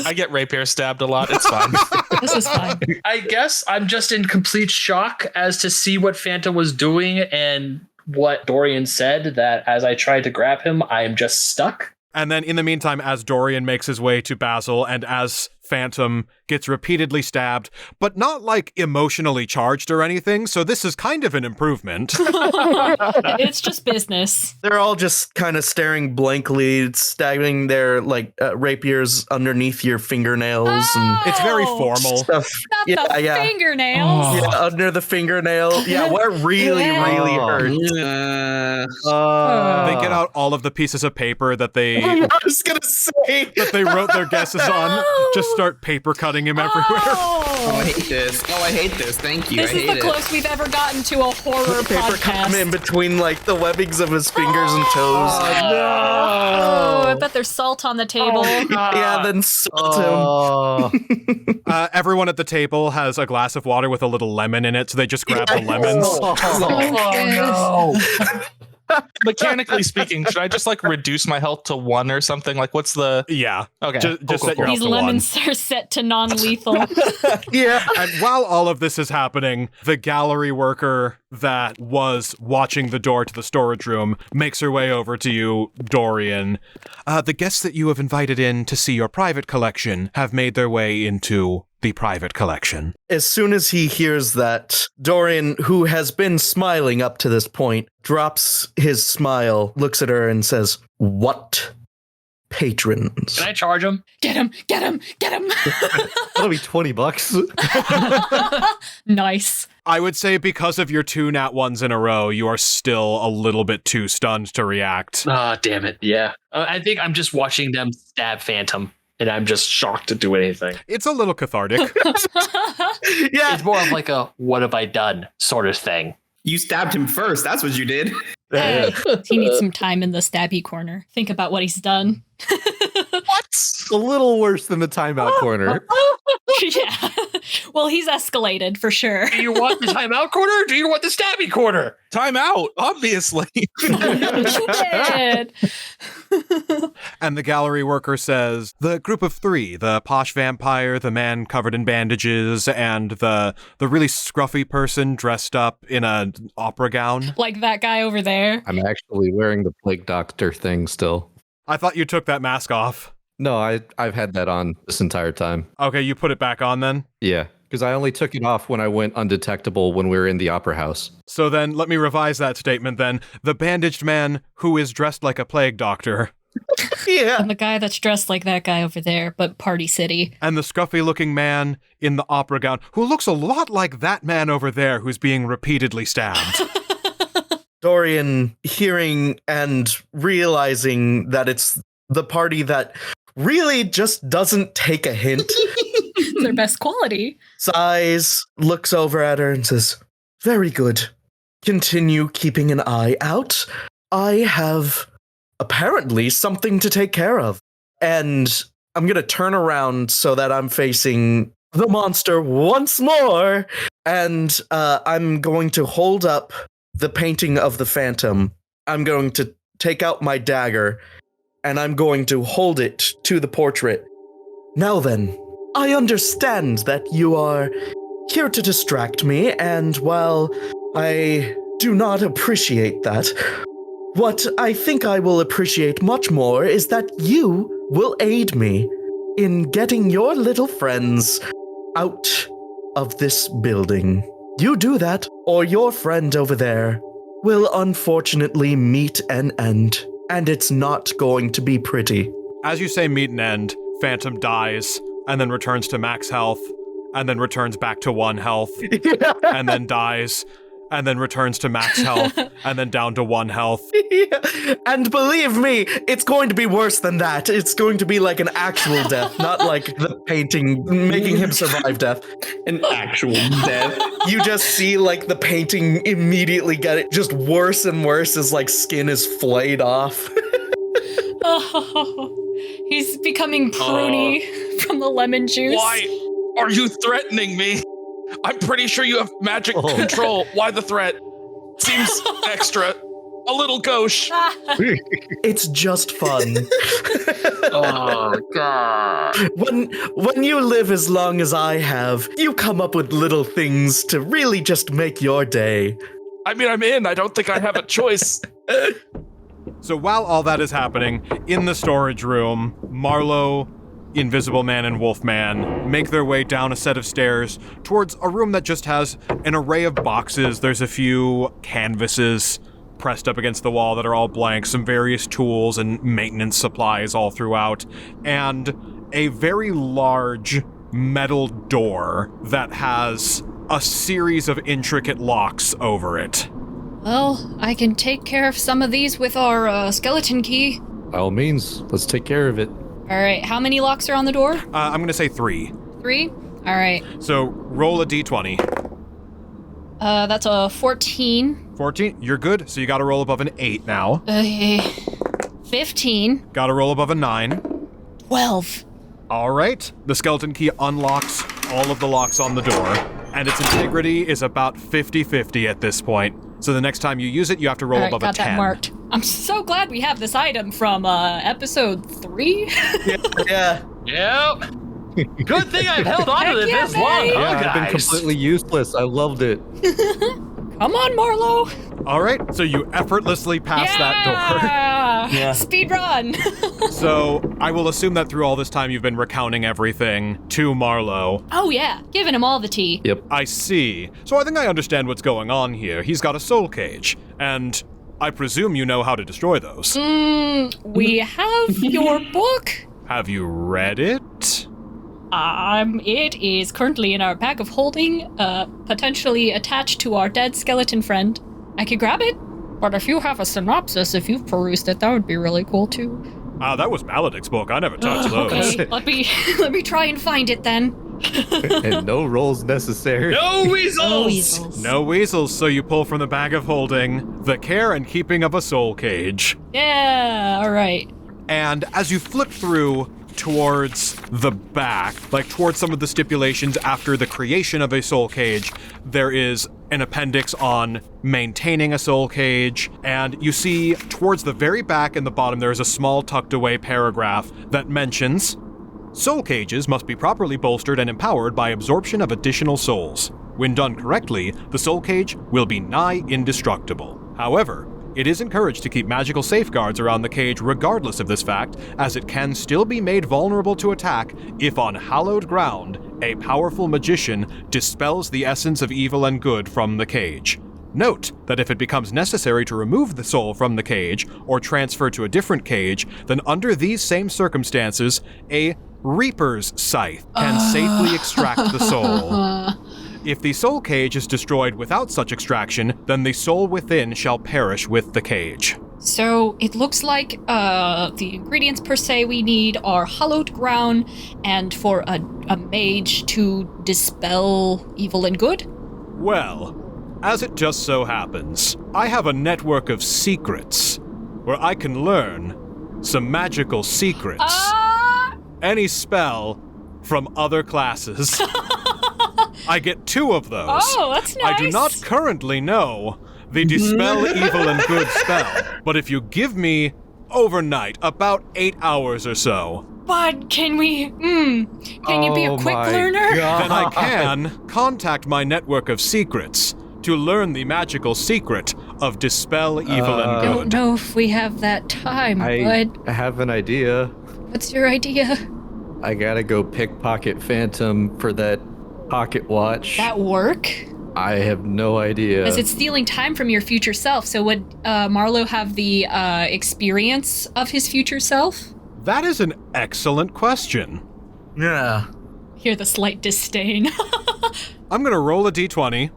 I get rapier stabbed a lot. It's fine. This is fine. I guess I'm just in complete shock as to see what Phantom was doing and what Dorian said, that as I tried to grab him, I am just stuck. And then in the meantime, as Dorian makes his way to Basil and as Phantom gets repeatedly stabbed, but not like emotionally charged or anything, so this is kind of an improvement. It's just business. They're all just kind of staring blankly, stabbing their rapiers underneath your fingernails and It's very formal. stuff. Not the fingernails. Yeah, under the fingernail. Yeah, where it really hurts. They get out all of the pieces of paper that they I was gonna say that they wrote their guesses on. Just start paper cutting him everywhere. Oh, I hate this. Oh, I hate this. Thank you. This I is hate the it. closest we've ever gotten to a horror paper cut in podcast. between the webbings of his fingers and toes. Oh, I bet there's salt on the table. Yeah, then salt him. Everyone at the table has a glass of water with a little lemon in it, so they just grab the lemons. Mechanically speaking, should I just reduce my health to 1 or something? What's the... Yeah. Okay. Just set your health These to 1. lemons are set to non-lethal. Yeah. And while all of this is happening, the gallery worker that was watching the door to the storage room makes her way over to you, Dorian. The guests that you have invited in to see your private collection have made their way into the private collection. As soon as he hears that, Dorian, who has been smiling up to this point, drops his smile, looks at her and says, "What patrons?" Can I charge him? Get him, get him, get him. That'll be $20. Nice. I would say because of your 2 nat 1s in a row, you are still a little bit too stunned to react. Ah, damn it. Yeah. I think I'm just watching them stab Phantom, and I'm just shocked to do anything. It's a little cathartic. Yeah. It's more of a what have I done sort of thing. You stabbed him first. That's what you did. He needs some time in the stabby corner. Think about what he's done. What? A little worse than the timeout corner. Yeah. Well, he's escalated for sure. Do you want the timeout corner or do you want the stabby corner? Time out, obviously. Shit. And the gallery worker says, the group of three, the posh vampire, the man covered in bandages, and the really scruffy person dressed up in an opera gown. Like that guy over there. I'm actually wearing the plague doctor thing still. I thought you took that mask off. No, I've had that on this entire time. Okay, you put it back on then? Yeah, because I only took it off when I went undetectable when we were in the opera house. So then, let me revise that statement then. The bandaged man who is dressed like a plague doctor. Yeah. And the guy that's dressed like that guy over there, but Party City. And the scruffy-looking man in the opera gown, who looks a lot like that man over there who's being repeatedly stabbed. Dorian hearing and realizing that it's the party that really just doesn't take a hint. It's their best quality. Sighs, looks over at her and says, very good. Continue keeping an eye out. I have apparently something to take care of. And I'm going to turn around so that I'm facing the monster once more. And I'm going to hold up the painting of the Phantom. I'm going to take out my dagger and I'm going to hold it to the portrait. Now then, I understand that you are here to distract me, and while I do not appreciate that, what I think I will appreciate much more is that you will aid me in getting your little friends out of this building. You do that, or your friend over there will unfortunately meet an end. And it's not going to be pretty. As you say meet an end, Phantom dies, and then returns to max health, and then returns back to 1 health, and then dies, and then returns to max health, and then down to 1 health. Yeah. And believe me, it's going to be worse than that. It's going to be like an actual death, not like the painting making him survive death. An actual death. You just see like the painting immediately get it just worse and worse as like skin is flayed off. Oh, he's becoming pruny from the lemon juice. Why are you threatening me? I'm pretty sure you have magic control. Why the threat? Seems extra. A little gauche. It's just fun. Oh, God. When you live as long as I have, you come up with little things to really just make your day. I mean, I'm in. I don't think I have a choice. So while all that is happening, in the storage room, Marlowe, Invisible Man, and Wolfman make their way down a set of stairs towards a room that just has an array of boxes. There's a few canvases pressed up against the wall that are all blank, some various tools and maintenance supplies all throughout, and a very large metal door that has a series of intricate locks over it. Well, I can take care of some of these with our skeleton key. By all means, let's take care of it. All right, how many locks are on the door? I'm gonna say 3. 3? All right. So roll a d20. That's a 14. 14, you're good. So you gotta roll above an 8 now. 15. Gotta roll above a 9. 12. All right. The skeleton key unlocks all of the locks on the door, and its integrity is about 50-50 at this point. So the next time you use it, you have to roll above a 10. Got that marked. I'm so glad we have this item from episode 3. Yeah. Yep. Good thing I've held on to it this long, Yeah, huh, I've been guys? completely useless. I loved it. Come on, Marlowe. All right. So you effortlessly pass that door. Yeah. Speed run. So I will assume that through all this time you've been recounting everything to Marlowe. Oh, yeah. Giving him all the tea. Yep. I see. So I think I understand what's going on here. He's got a soul cage, and I presume you know how to destroy those. We have your book. Have you read it? It is currently in our bag of holding, potentially attached to our dead skeleton friend. I could grab it, but if you have a synopsis, if you've perused it, that would be really cool too. That was Maledict's book. I never touched those. Okay, let me try and find it then. And no rolls necessary. No weasels! No weasels. No weasels, so you pull from the bag of holding the care and keeping of a soul cage. Yeah, all right. And as you flip through towards the back, like towards some of the stipulations after the creation of a soul cage, there is an appendix on maintaining a soul cage, and you see towards the very back in the bottom there is a small tucked away paragraph that mentions soul cages must be properly bolstered and empowered by absorption of additional souls. When done correctly, the soul cage will be nigh indestructible. However, it is encouraged to keep magical safeguards around the cage regardless of this fact, as it can still be made vulnerable to attack if on hallowed ground a powerful magician dispels the essence of evil and good from the cage. Note that if it becomes necessary to remove the soul from the cage or transfer to a different cage, then under these same circumstances, a Reaper's Scythe can safely extract the soul. If the soul cage is destroyed without such extraction, then the soul within shall perish with the cage. So it looks like the ingredients per se we need are hallowed ground and for a mage to dispel evil and good? Well, as it just so happens, I have a network of secrets where I can learn some magical secrets. Any spell from other classes. I get 2 of those. Oh, that's nice. I do not currently know the Dispel Evil and Good spell, but if you give me overnight, about 8 hours or so, But can you be a quick learner? then I can contact my network of secrets to learn the magical secret of Dispel Evil and I Good. don't know if we have that time, I bud. have an idea. What's your idea? I gotta go pickpocket Phantom for that pocket watch. That work? I have no idea. Because it's stealing time from your future self. So would Marlowe have the experience of his future self? That is an excellent question. Yeah. Hear the slight disdain. I'm gonna roll a d20.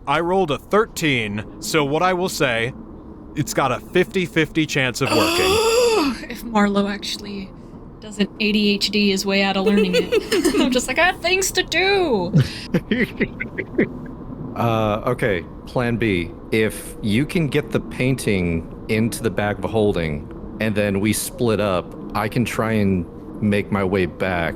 I rolled a 13, so what I will say, it's got a 50-50 chance of working. If Marlowe actually doesn't ADHD his way out of learning it. I'm just like, I have things to do. Okay, plan B. If you can get the painting into the bag of holding, and then we split up, I can try and make my way back.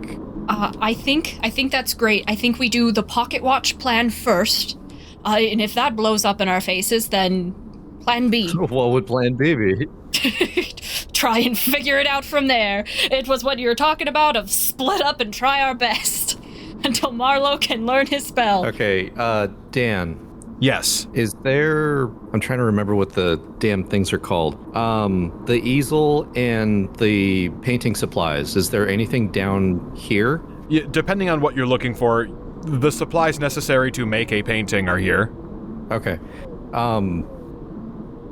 I think that's great. I think we do the pocket watch plan first. And if that blows up in our faces, then plan B. What would plan B be? Try and figure it out from there. It was what you were talking about of split up and try our best until Marlowe can learn his spell. Okay, Dan. Yes. Is there... I'm trying to remember what the damn things are called. The easel and the painting supplies. Is there anything down here? Yeah, depending on what you're looking for, the supplies necessary to make a painting are here. Okay.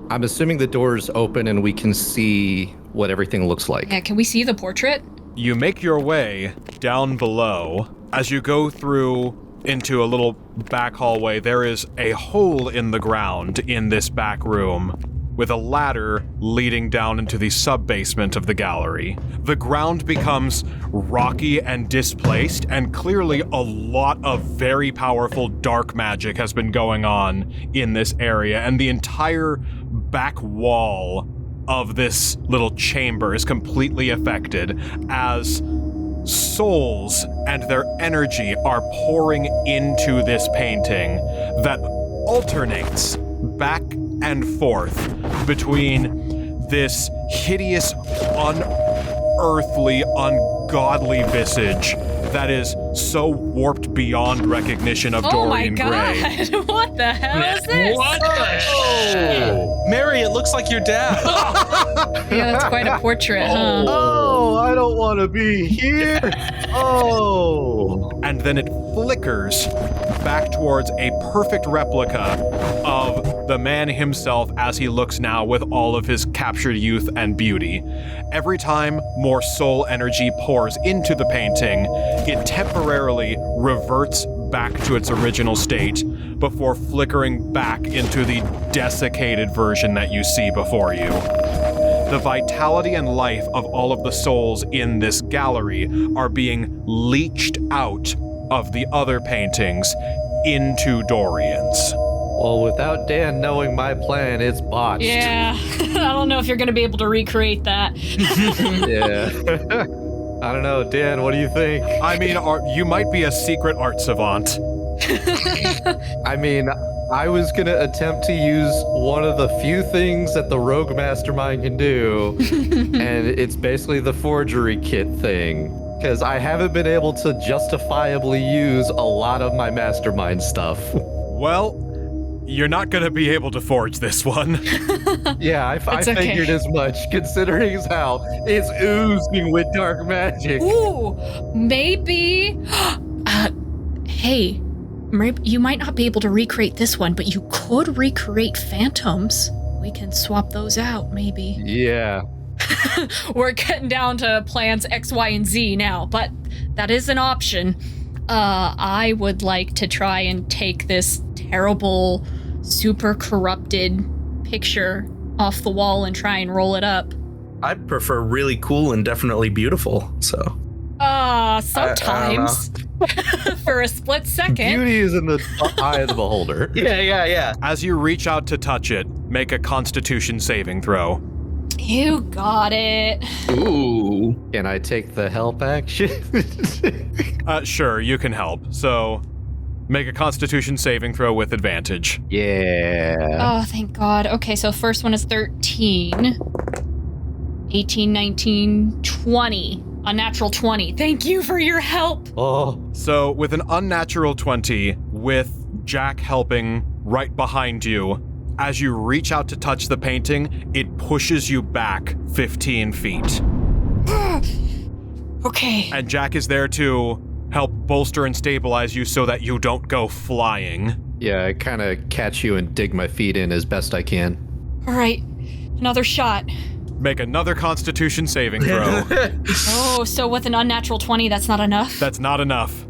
I'm assuming the door's open and we can see what everything looks like. Yeah, can we see the portrait? You make your way down below. As you go through into a little back hallway, there is a hole in the ground in this back room, with a ladder leading down into the sub-basement of the gallery. The ground becomes rocky and displaced, and clearly a lot of very powerful dark magic has been going on in this area, and the entire back wall of this little chamber is completely affected as souls and their energy are pouring into this painting that alternates back and forth between this hideous, unearthly, ungodly visage that is so warped beyond recognition of Dorian Gray. Oh my god, what the hell is this? What the shit? Mary, it looks like your dad. Yeah, that's quite a portrait, huh? Oh, I don't want to be here. Oh. And then it flickers back towards a perfect replica of the man himself as he looks now with all of his captured youth and beauty. Every time more soul energy pours into the painting, it temporarily reverts back to its original state before flickering back into the desiccated version that you see before you. the vitality and life of all of the souls in this gallery are being leached out of the other paintings into Dorian's. Well, without Dan knowing my plan, it's botched. Yeah, I don't know if you're going to be able to recreate that. Yeah. I don't know. Dan, what do you think? I mean, you might be a secret art savant. I mean, I was going to attempt to use one of the few things that the rogue mastermind can do, and it's basically the forgery kit thing. Because I haven't been able to justifiably use a lot of my mastermind stuff. Well, you're not going to be able to forge this one. Yeah, I figured as much, considering how it's oozing with dark magic. Ooh, maybe... hey, you might not be able to recreate this one, but you could recreate phantoms. We can swap those out, maybe. Yeah. We're getting down to plans X, Y, and Z now, but that is an option. I would like to try and take this terrible, super corrupted picture off the wall and try and roll it up. I prefer really cool and definitely beautiful, so. Sometimes. For a split second. Beauty is in the eye of the beholder. Yeah. As you reach out to touch it, make a Constitution saving throw. You got it. Ooh. Can I take the help action? Sure, you can help. So, make a Constitution saving throw with advantage. Yeah. Oh, thank God. Okay, so first one is 13. 18, 19, 20. Unnatural 20. Thank you for your help. Oh. So, with an unnatural 20, with Jack helping right behind you, as you reach out to touch the painting, it pushes you back 15 feet. Okay. And Jack is there to help bolster and stabilize you so that you don't go flying. Yeah, I kind of catch you and dig my feet in as best I can. All right. Another shot. Make another Constitution saving throw. Oh, so with an unnatural 20, that's not enough? That's not enough.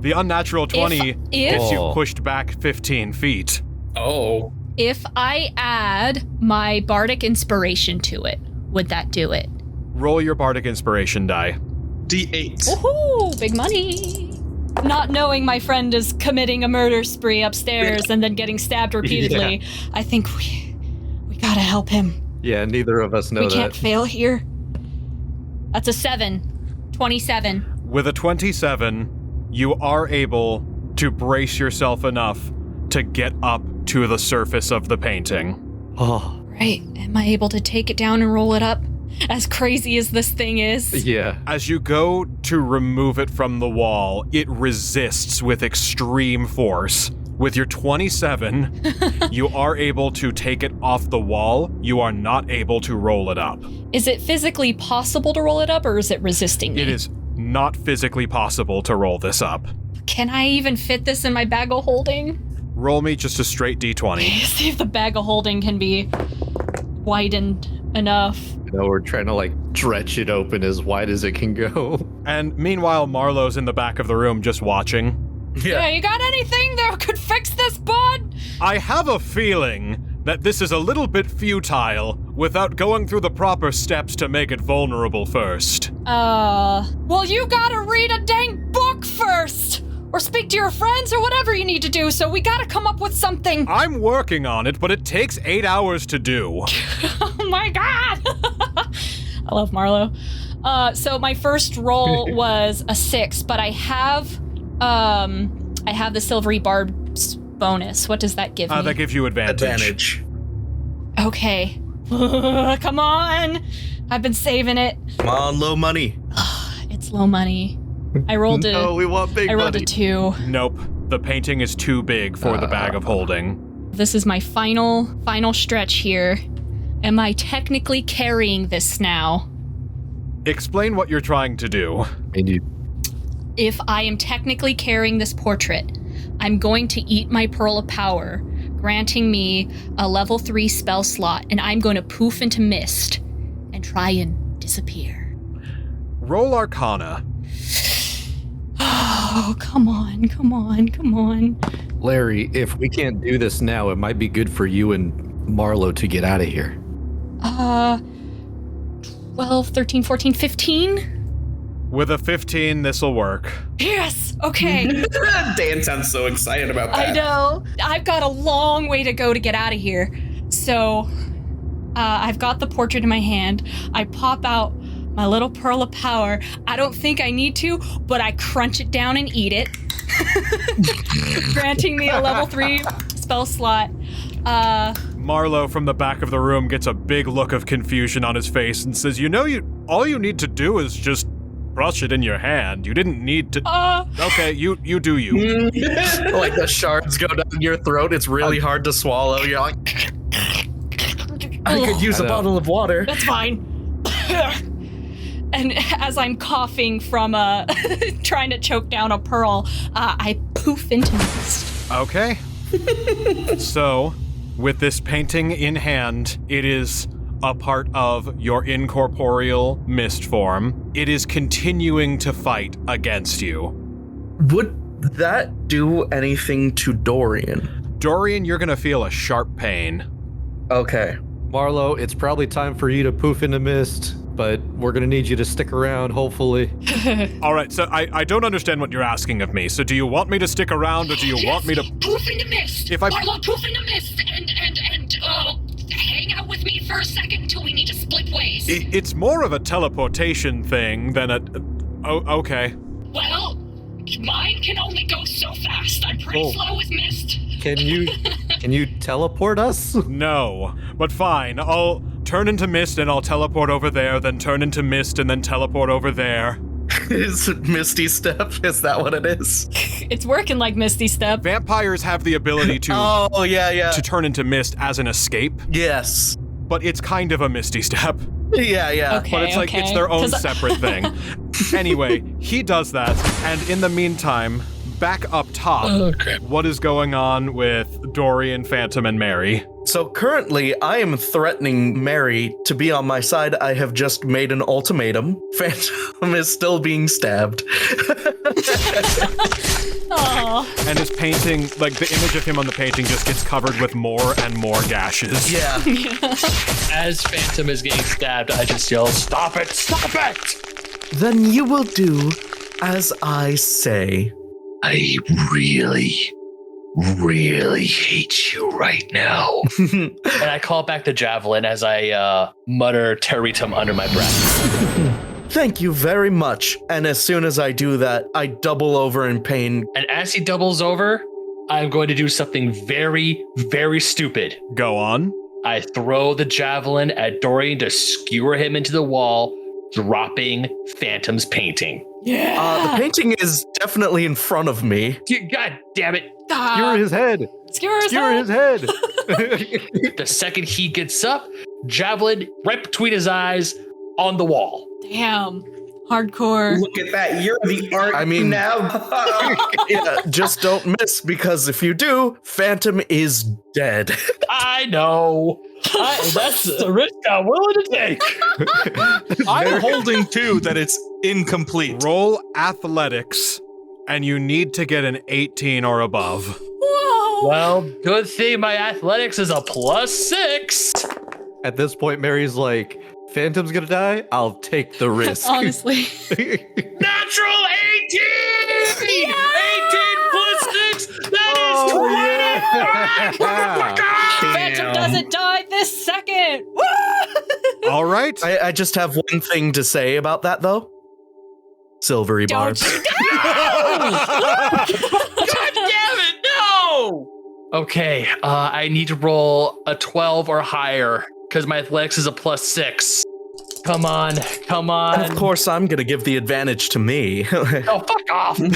The unnatural 20 gets you pushed back 15 feet. Oh. If I add my bardic inspiration to it, would that do it? Roll your bardic inspiration die. D8. Woohoo! Big money! Not knowing my friend is committing a murder spree upstairs and then getting stabbed repeatedly, I think we gotta help him. Yeah, neither of us know that. We can't fail here. That's a 7. 27. With a 27, you are able to brace yourself enough to get up to the surface of the painting. Oh. Right. Am I able to take it down and roll it up? As crazy as this thing is. Yeah. As you go to remove it from the wall, it resists with extreme force. With your 27, you are able to take it off the wall. You are not able to roll it up. Is it physically possible to roll it up, or is it resisting me? It is not physically possible to roll this up. Can I even fit this in my bag of holding? Roll me just a straight D20. See if the bag of holding can be widened enough. You know, we're trying to stretch it open as wide as it can go. And meanwhile, Marlowe's in the back of the room just watching. Yeah, you got anything that could fix this, bud? I have a feeling that this is a little bit futile without going through the proper steps to make it vulnerable first. Well, you gotta read a dang book first! Or speak to your friends or whatever you need to do, so we gotta come up with something. I'm working on it, but it takes 8 hours to do. Oh my God! I love Marlo. So my first roll was a 6, but I have the silvery barb's bonus. What does that give me? That gives you advantage. Okay. Come on! I've been saving it. Come on, low money. It's low money. I rolled a... No, we want big money. I rolled a 2. Nope. The painting is too big for the bag of holding. This is my final stretch here. Am I technically carrying this now? Explain what you're trying to do. If I am technically carrying this portrait, I'm going to eat my Pearl of Power, granting me a level 3 spell slot, and I'm going to poof into mist and try and disappear. Roll Arcana. Oh, come on. Larry, if we can't do this now, it might be good for you and Marlo to get out of here. 12, 13, 14, 15. With a 15, this'll work. Yes! Okay. Dan sounds so excited about that. I know. I've got a long way to go to get out of here. So, I've got the portrait in my hand. I pop out my little pearl of power. I don't think I need to, but I crunch it down and eat it. Granting me a level 3 spell slot. Marlowe from the back of the room gets a big look of confusion on his face and says, all you need to do is just brush it in your hand. You didn't need to... Okay, you do you. Like the shards go down your throat. It's really hard to swallow. You're like... I could use a bottle of water. That's fine. And as I'm coughing from trying to choke down a pearl, I poof into mist. Okay. So, with this painting in hand, it is a part of your incorporeal mist form. It is continuing to fight against you. Would that do anything to Dorian? Dorian, you're gonna feel a sharp pain. Okay. Marlowe, it's probably time for you to poof into mist, but we're gonna need you to stick around, hopefully. All right, so I don't understand what you're asking of me. So do you want me to stick around, or do you want me to... Poof into mist! Marlowe, poof into mist! And hang out with me for a second until we need to split ways. It's more of a teleportation thing than a... Oh, okay. Well, mine can only go so fast. I'm pretty slow with mist. Can you teleport us? No, but fine. I'll turn into mist and I'll teleport over there, then turn into mist and then teleport over there. Is it Misty Step? Is that what it is? It's working like Misty Step. Vampires have the ability to... Oh, yeah. To turn into mist as an escape. Yes. But it's kind of a Misty Step. Yeah. Okay, But it's like, it's their own separate thing. Anyway, he does that, and in the meantime, back up top, what is going on with Dorian, Phantom, and Mary? So currently, I am threatening Mary to be on my side. I have just made an ultimatum. Phantom is still being stabbed. Aww. And his painting, like the image of him on the painting just gets covered with more and more gashes. Yeah. As Phantom is getting stabbed, I just yell, "Stop it! Stop it!" Then you will do as I say. I really hate you right now. And I call back the javelin as I mutter Teritum under my breath. Thank you very much. And as soon as I do that, I double over in pain. And as he doubles over, I'm going to do something very, very stupid. Go on. I throw the javelin at Dorian to skewer him into the wall, dropping Phantom's painting. Yeah. The painting is definitely in front of me. God damn it. Skewer his head. Skewer his head. The second he gets up, javelin right between his eyes on the wall. Damn. Hardcore. Look at that. You're the art now. Yeah, just don't miss, because if you do, Phantom is dead. I know. That's the risk I'm willing to take. I'm holding to that it's incomplete. Roll athletics, and you need to get an 18 or above. Whoa. Well, good thing my athletics is a +6. At this point, Mary's like, Phantom's gonna die? I'll take the risk. Honestly. Natural 18! Yeah! 18 + 6! That is 20! Phantom doesn't die this second. All right. I just have one thing to say about that, though. Silvery barbs. God damn it, no! Okay, I need to roll a 12 or higher, because my athletics is a +6. Come on. And of course, I'm going to give the advantage to me. Oh, fuck off. No!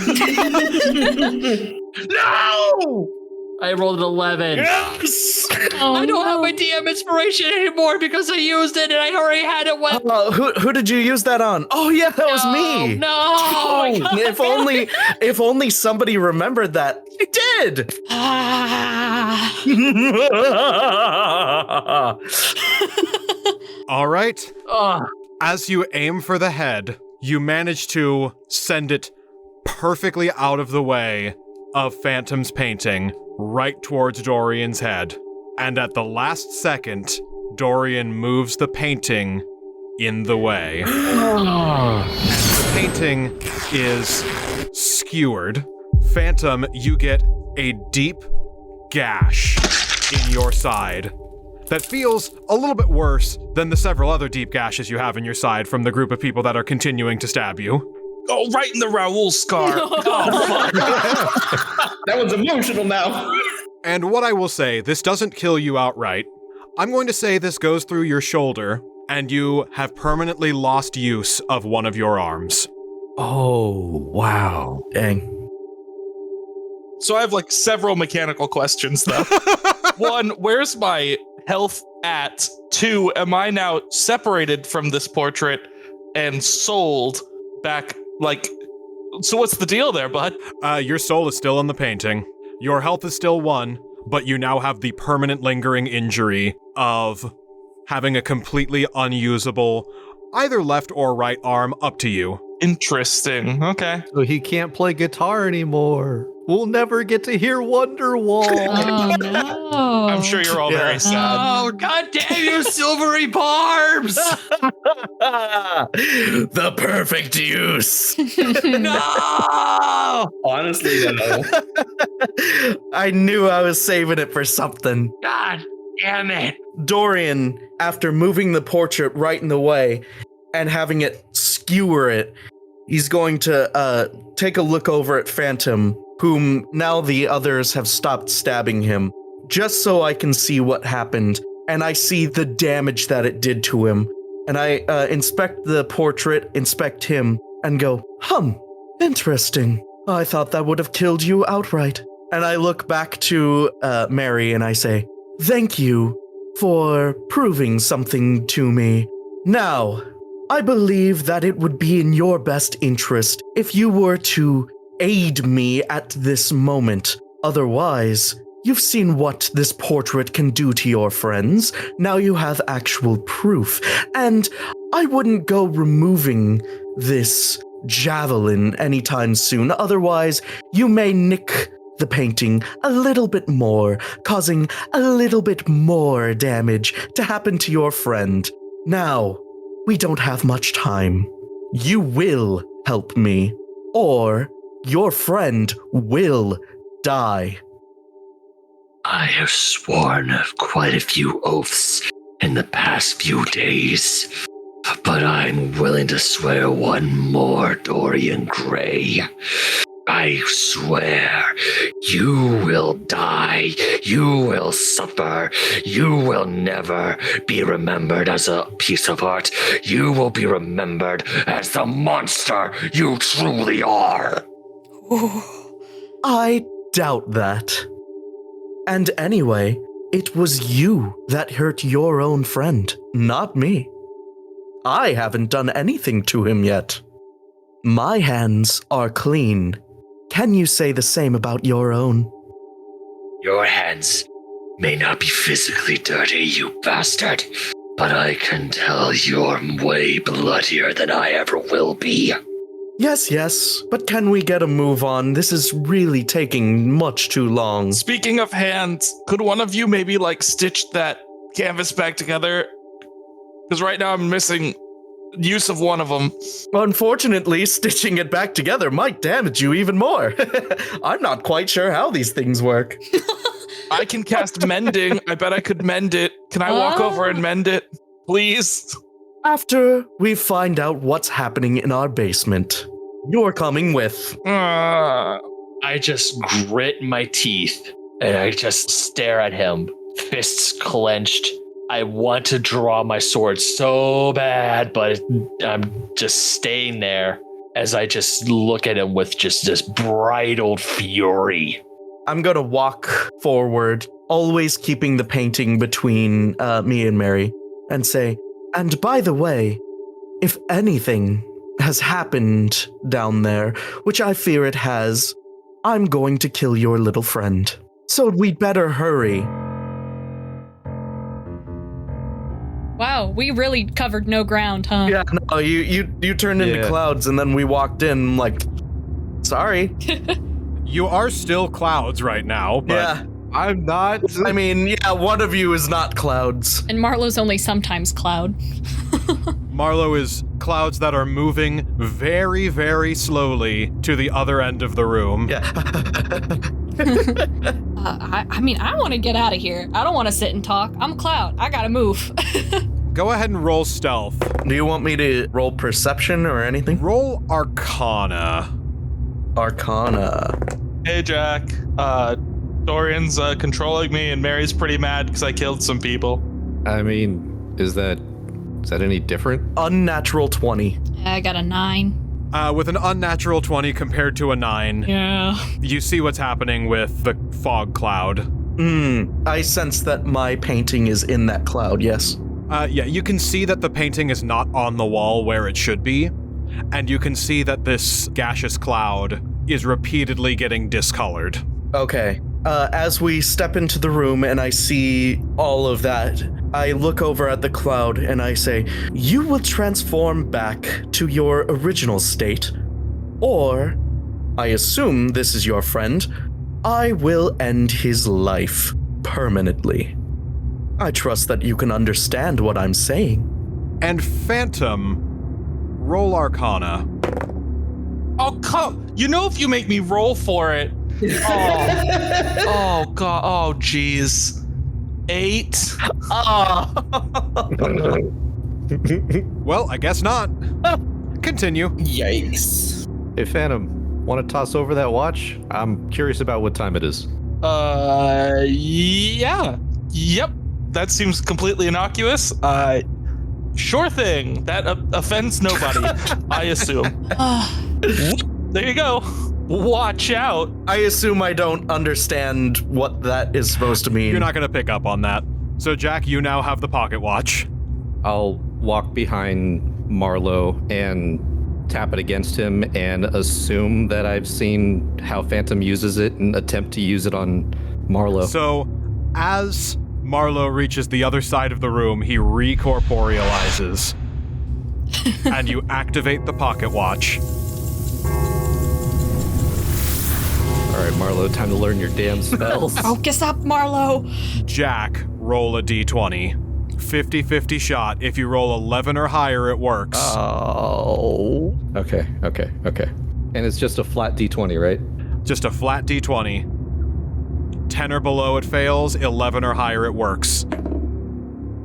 I rolled an 11. Yes! Oh, I don't have my DM inspiration anymore because I used it and I already had it when... Who did you use that on? Oh, yeah, that was me. No! If only somebody remembered that. I did. All right. As you aim for the head, you manage to send it perfectly out of the way of Phantom's painting, right towards Dorian's head. And at the last second, Dorian moves the painting in the way. The painting is skewered. Phantom, you get a deep gash in your side that feels a little bit worse than the several other deep gashes you have in your side from the group of people that are continuing to stab you. Oh, right in the Raoul scar. That one's emotional now. And what I will say, this doesn't kill you outright. I'm going to say this goes through your shoulder, and you have permanently lost use of one of your arms. Oh, wow. Dang. So I have like several mechanical questions though. One, where's my health at? 2, am I now separated from this portrait and sold back? Like, so what's the deal there, bud? Your soul is still in the painting. Your health is still 1, but you now have the permanent lingering injury of having a completely unusable either left or right arm, up to you. Interesting. Okay. So he can't play guitar anymore. We'll never get to hear Wonderwall. Oh, no. I'm sure you're all very sad. Oh, god damn you, silvery barbs! The perfect use. No! Honestly, no. I knew I was saving it for something. God damn it. Dorian, after moving the portrait right in the way and having it skewer it, he's going to take a look over at Phantom, whom now the others have stopped stabbing him, just so I can see what happened. And I see the damage that it did to him. And I inspect the portrait, inspect him, and go, interesting. I thought that would have killed you outright. And I look back to Mary and I say, thank you for proving something to me. Now, I believe that it would be in your best interest if you were to aid me at this moment. Otherwise, you've seen what this portrait can do to your friends. Now you have actual proof. And I wouldn't go removing this javelin anytime soon. Otherwise, you may nick the painting a little bit more, causing a little bit more damage to happen to your friend. Now, we don't have much time. You will help me, or your friend will die. I have sworn quite a few oaths in the past few days, but I'm willing to swear one more, Dorian Gray. I swear, you will die, you will suffer, you will never be remembered as a piece of art. You will be remembered as the monster you truly are. I doubt that. And anyway, it was you that hurt your own friend, not me. I haven't done anything to him yet. My hands are clean. Can you say the same about your own? Your hands may not be physically dirty, you bastard, but I can tell you're way bloodier than I ever will be. Yes, but can we get a move on? This is really taking much too long. Speaking of hands, could one of you maybe like stitch that canvas back together? Because right now I'm missing use of one of them. Unfortunately, stitching it back together might damage you even more. I'm not quite sure how these things work. I can cast mending. I bet I could mend it. Can I walk over and mend it, please? After we find out what's happening in our basement, you're coming with. I just grit my teeth and I just stare at him, fists clenched. I want to draw my sword so bad, but I'm just staying there as I just look at him with just this bridled fury. I'm going to walk forward, always keeping the painting between me and Mary, and say, and by the way, if anything has happened down there, which I fear it has, I'm going to kill your little friend. So we'd better hurry. Wow, we really covered no ground, huh? Yeah, no, you turned into clouds and then we walked in like, sorry. You are still clouds right now, but Yeah, I'm not. I mean, yeah, one of you is not clouds. And Marlowe's only sometimes Cloud. Marlowe is clouds that are moving very, very slowly to the other end of the room. Yeah. I want to get out of here. I don't want to sit and talk. I'm a cloud. I gotta move. Go ahead and roll stealth. Do you want me to roll perception or anything? Roll Arcana. Arcana. Hey, Jack. Dorian's controlling me, and Mary's pretty mad because I killed some people. I mean, is that any different? Unnatural 20. I got a 9. With an unnatural 20 compared to a 9, Yeah. you see what's happening with the fog cloud. I sense that my painting is in that cloud, yes. Yeah, you can see that the painting is not on the wall where it should be, and you can see that this gaseous cloud is repeatedly getting discolored. Okay. As we step into the room and I see all of that, I look over at the cloud and I say, you will transform back to your original state, or, I assume this is your friend, I will end his life permanently. I trust that you can understand what I'm saying. And Phantom, roll Arcana. Oh, come. You know if you make me roll for it. Oh, God. Oh, jeez. 8. Well, I guess not. Continue. Yikes. Hey, Phantom, want to toss over that watch? I'm curious about what time it is. Yeah. Yep. That seems completely innocuous. Sure thing. That offends nobody, I assume. There you go. Watch out. I assume I don't understand what that is supposed to mean. You're not going to pick up on that. So, Jack, you now have the pocket watch. I'll walk behind Marlowe and tap it against him and assume that I've seen how Phantom uses it and attempt to use it on Marlowe. So, as Marlowe reaches the other side of the room, he recorporealizes. And you activate the pocket watch. All right, Marlowe, time to learn your damn spells. Focus up, Marlowe. Jack, roll a d20. 50-50 shot. If you roll 11 or higher, it works. Oh. Okay. And it's just a flat d20, right? Just a flat d20. 10 or below, it fails. 11 or higher, it works.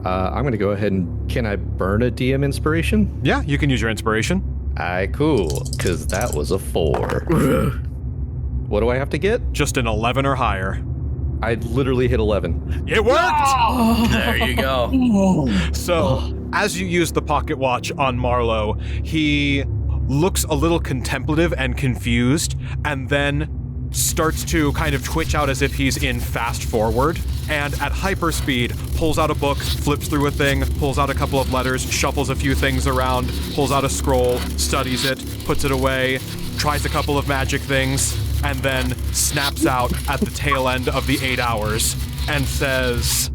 I'm going to go ahead and... Can I burn a DM inspiration? Yeah, you can use your inspiration. Aye, cool, because that was a 4. What do I have to get? Just an 11 or higher. I literally hit 11. It worked! There you go. So, as you use the pocket watch on Marlowe, he looks a little contemplative and confused, and then starts to kind of twitch out as if he's in fast forward, and at hyperspeed pulls out a book, flips through a thing, pulls out a couple of letters, shuffles a few things around, pulls out a scroll, studies it, puts it away, tries a couple of magic things, and then snaps out at the tail end of the 8 hours and says,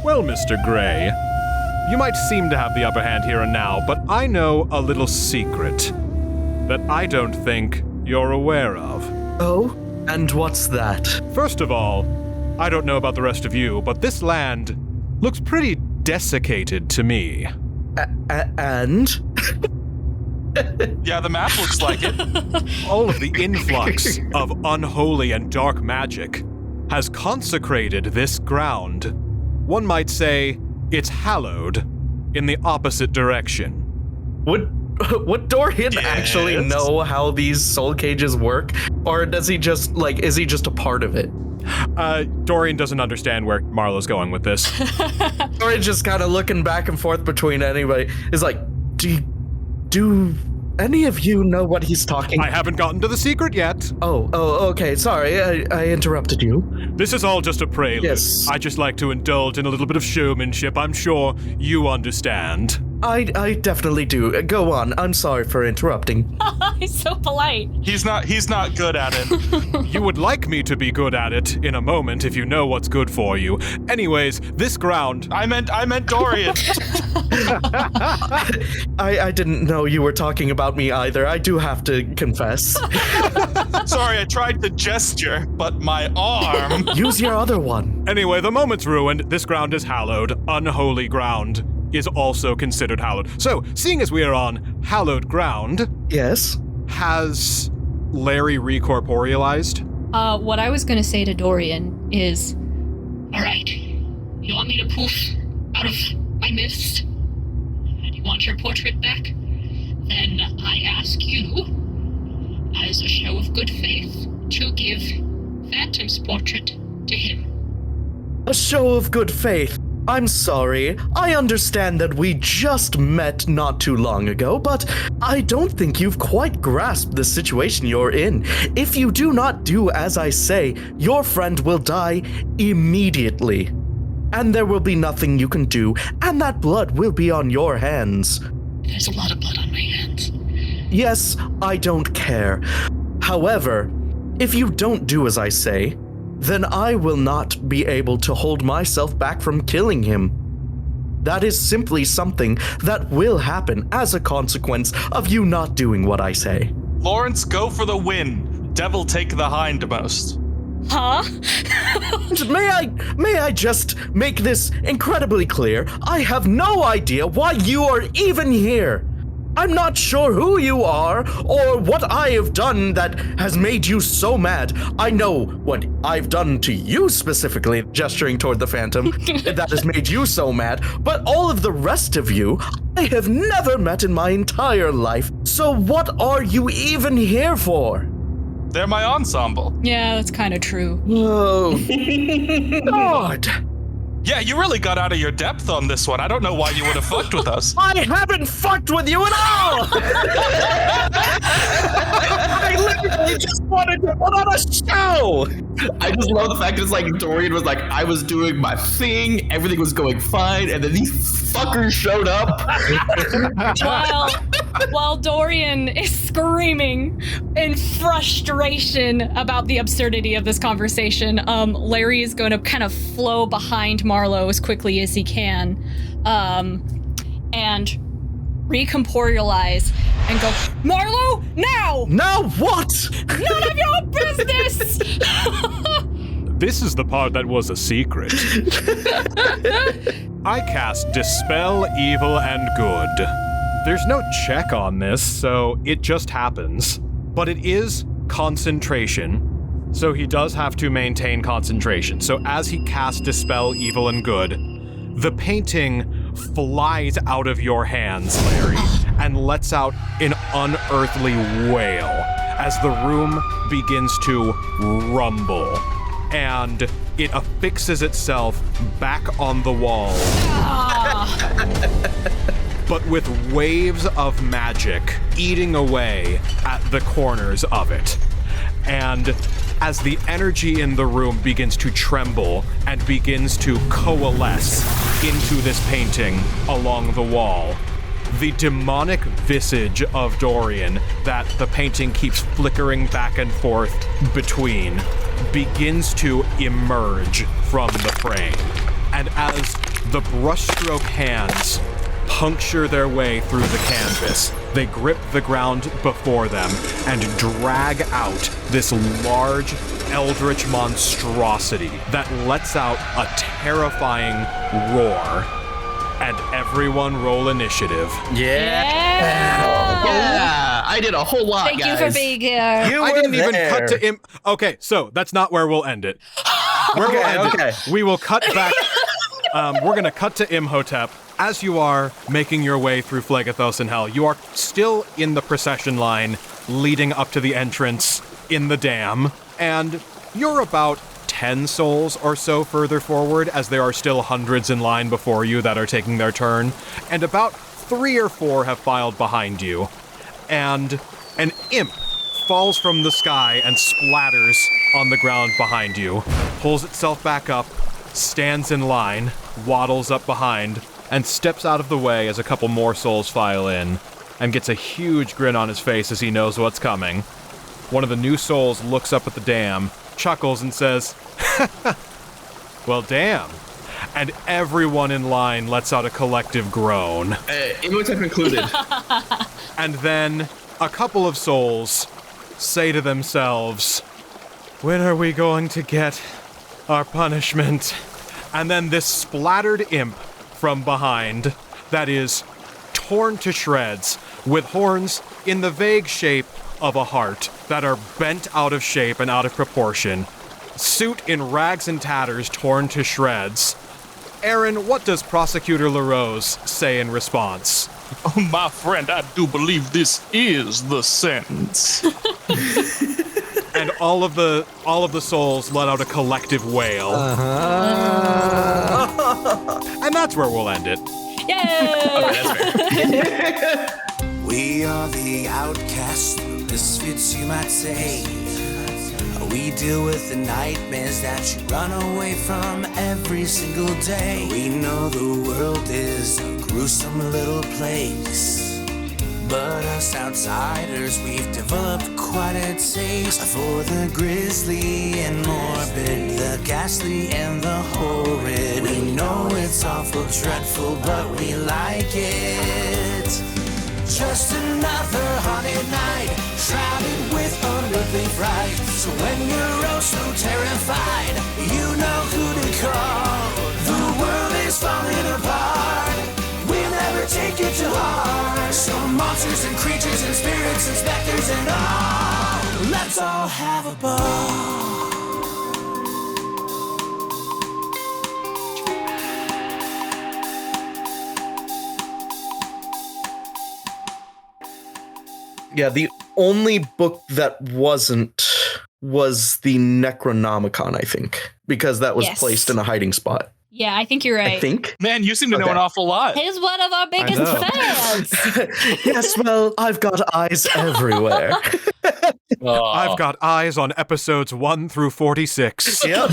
"Well, Mr. Gray, you might seem to have the upper hand here and now, but I know a little secret that I don't think you're aware of." Oh? And what's that? First of all, I don't know about the rest of you, but this land looks pretty desiccated to me. And? Yeah, the map looks like it. All of the influx of unholy and dark magic has consecrated this ground. One might say it's hallowed in the opposite direction. Would Dorian actually know how these soul cages work? Or does he just, is he just a part of it? Dorian doesn't understand where Marlowe's going with this. Dorian's just kind of looking back and forth between anybody. Is like, do any of you know what he's talking? I haven't gotten to the secret yet. Oh, okay. Sorry, I interrupted you. This is all just a prelude. Yes. I just like to indulge in a little bit of showmanship. I'm sure you understand. I definitely do. Go on. I'm sorry for interrupting. He's so polite. He's not good at it. You would like me to be good at it in a moment if you know what's good for you. Anyways, this ground... I meant Dorian. I didn't know you were talking about me either. I do have to confess. Sorry, I tried to gesture, but my arm... Use your other one. Anyway, the moment's ruined. This ground is hallowed. Unholy ground. is also considered hallowed. So, seeing as we are on hallowed ground, Yes. has Larry recorporealized? What I was gonna say to Dorian is, All right. You want me to poof out of my mist? And you want your portrait back? Then I ask you, as a show of good faith, to give Phantom's portrait to him. A show of good faith. I'm sorry. I understand that we just met not too long ago, but I don't think you've quite grasped the situation you're in. If you do not do as I say, your friend will die immediately. And there will be nothing you can do, and that blood will be on your hands. There's a lot of blood on my hands. Yes, I don't care. However, if you don't do as I say, then I will not be able to hold myself back from killing him. That is simply something that will happen as a consequence of you not doing what I say. Lawrence, go for the win. Devil take the hindmost. huh? May I just make this incredibly clear? I have no idea why you are even here. I'm not sure who you are or what I have done that has made you so mad. I know what I've done to you specifically, gesturing toward the Phantom, that has made you so mad, but all of the rest of you, I have never met in my entire life. So what are you even here for? They're my ensemble. Yeah, that's kind of true. Oh, God. Yeah, you really got out of your depth on this one. I don't know why you would have fucked with us. I haven't fucked with you at all! I literally just wanted to put on a show! I just love the fact that it's like Dorian was like, I was doing my thing, everything was going fine, and then these fuckers showed up. While Dorian is screaming in frustration about the absurdity of this conversation, Larry is going to kind of flow behind Marlowe as quickly as he can, and recomporialize and go, Marlowe, now! Now what? None of your business! This is the part that was a secret. I cast Dispel Evil and Good. There's no check on this, so it just happens. But it is concentration, so he does have to maintain concentration. So as he casts Dispel Evil and Good, the painting flies out of your hands, Larry, and lets out an unearthly wail as the room begins to rumble. And it affixes itself back on the wall. But with waves of magic eating away at the corners of it. And as the energy in the room begins to tremble and begins to coalesce into this painting along the wall, the demonic visage of Dorian that the painting keeps flickering back and forth between begins to emerge from the frame. And as the brushstroke hands puncture their way through the canvas, they grip the ground before them and drag out this large eldritch monstrosity that lets out a terrifying roar. And everyone roll initiative. Yeah, I did a whole lot, Thank guys. you for being here. I didn't even cut to Okay, so that's not where we'll end it. We'll end it. We will cut back. We're gonna cut to Imhotep. As you are making your way through Phlegethos and Hell, you are still in the procession line leading up to the entrance in the dam, and you're about 10 souls or so further forward, as there are still hundreds in line before you that are taking their turn, and about 3 or 4 have filed behind you, and an imp falls from the sky and splatters on the ground behind you, pulls itself back up, stands in line, waddles up behind, and steps out of the way as a couple more souls file in, and gets a huge grin on his face as he knows what's coming. One of the new souls looks up at the dam, chuckles, and says, well, damn. And everyone in line lets out a collective groan. Imhotep included. And then a couple of souls say to themselves, when are we going to get our punishment? And then this splattered imp from behind that is torn to shreds with horns in the vague shape of a heart that are bent out of shape and out of proportion. Suit in rags and tatters torn to shreds. Aaron, what does Prosecutor LaRose say in response? Oh, my friend, I do believe this is the sentence. And all of the souls let out a collective wail. And that's where we'll end it. Yay! We are the outcasts, the misfits you might say. We deal with the nightmares that you run away from every single day. We know the world is a gruesome little place, but us outsiders, we've developed quite a taste for the grisly and morbid, the ghastly and the horrid. We know it's awful, dreadful, but we like it. Just another haunted night, shrouded with unearthly fright. So when you're oh so terrified, you know who to call. The world is falling apart, we'll never take it to heart. Some monsters and creatures and spirits and specters and all, let's all have a ball. Yeah, the only book that wasn't was the Necronomicon, I think, because that was placed in a hiding spot. Yeah, I think you're right. I think. Man, you seem to know an awful lot. He's one of our biggest fans. Yes, well, I've got eyes everywhere. I've got eyes on episodes 1 through 46. Yep.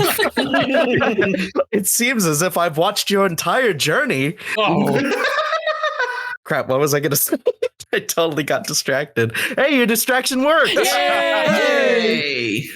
It seems as if I've watched your entire journey. Oh. Crap, what was I going to say? I totally got distracted. Hey, your distraction worked. Yay!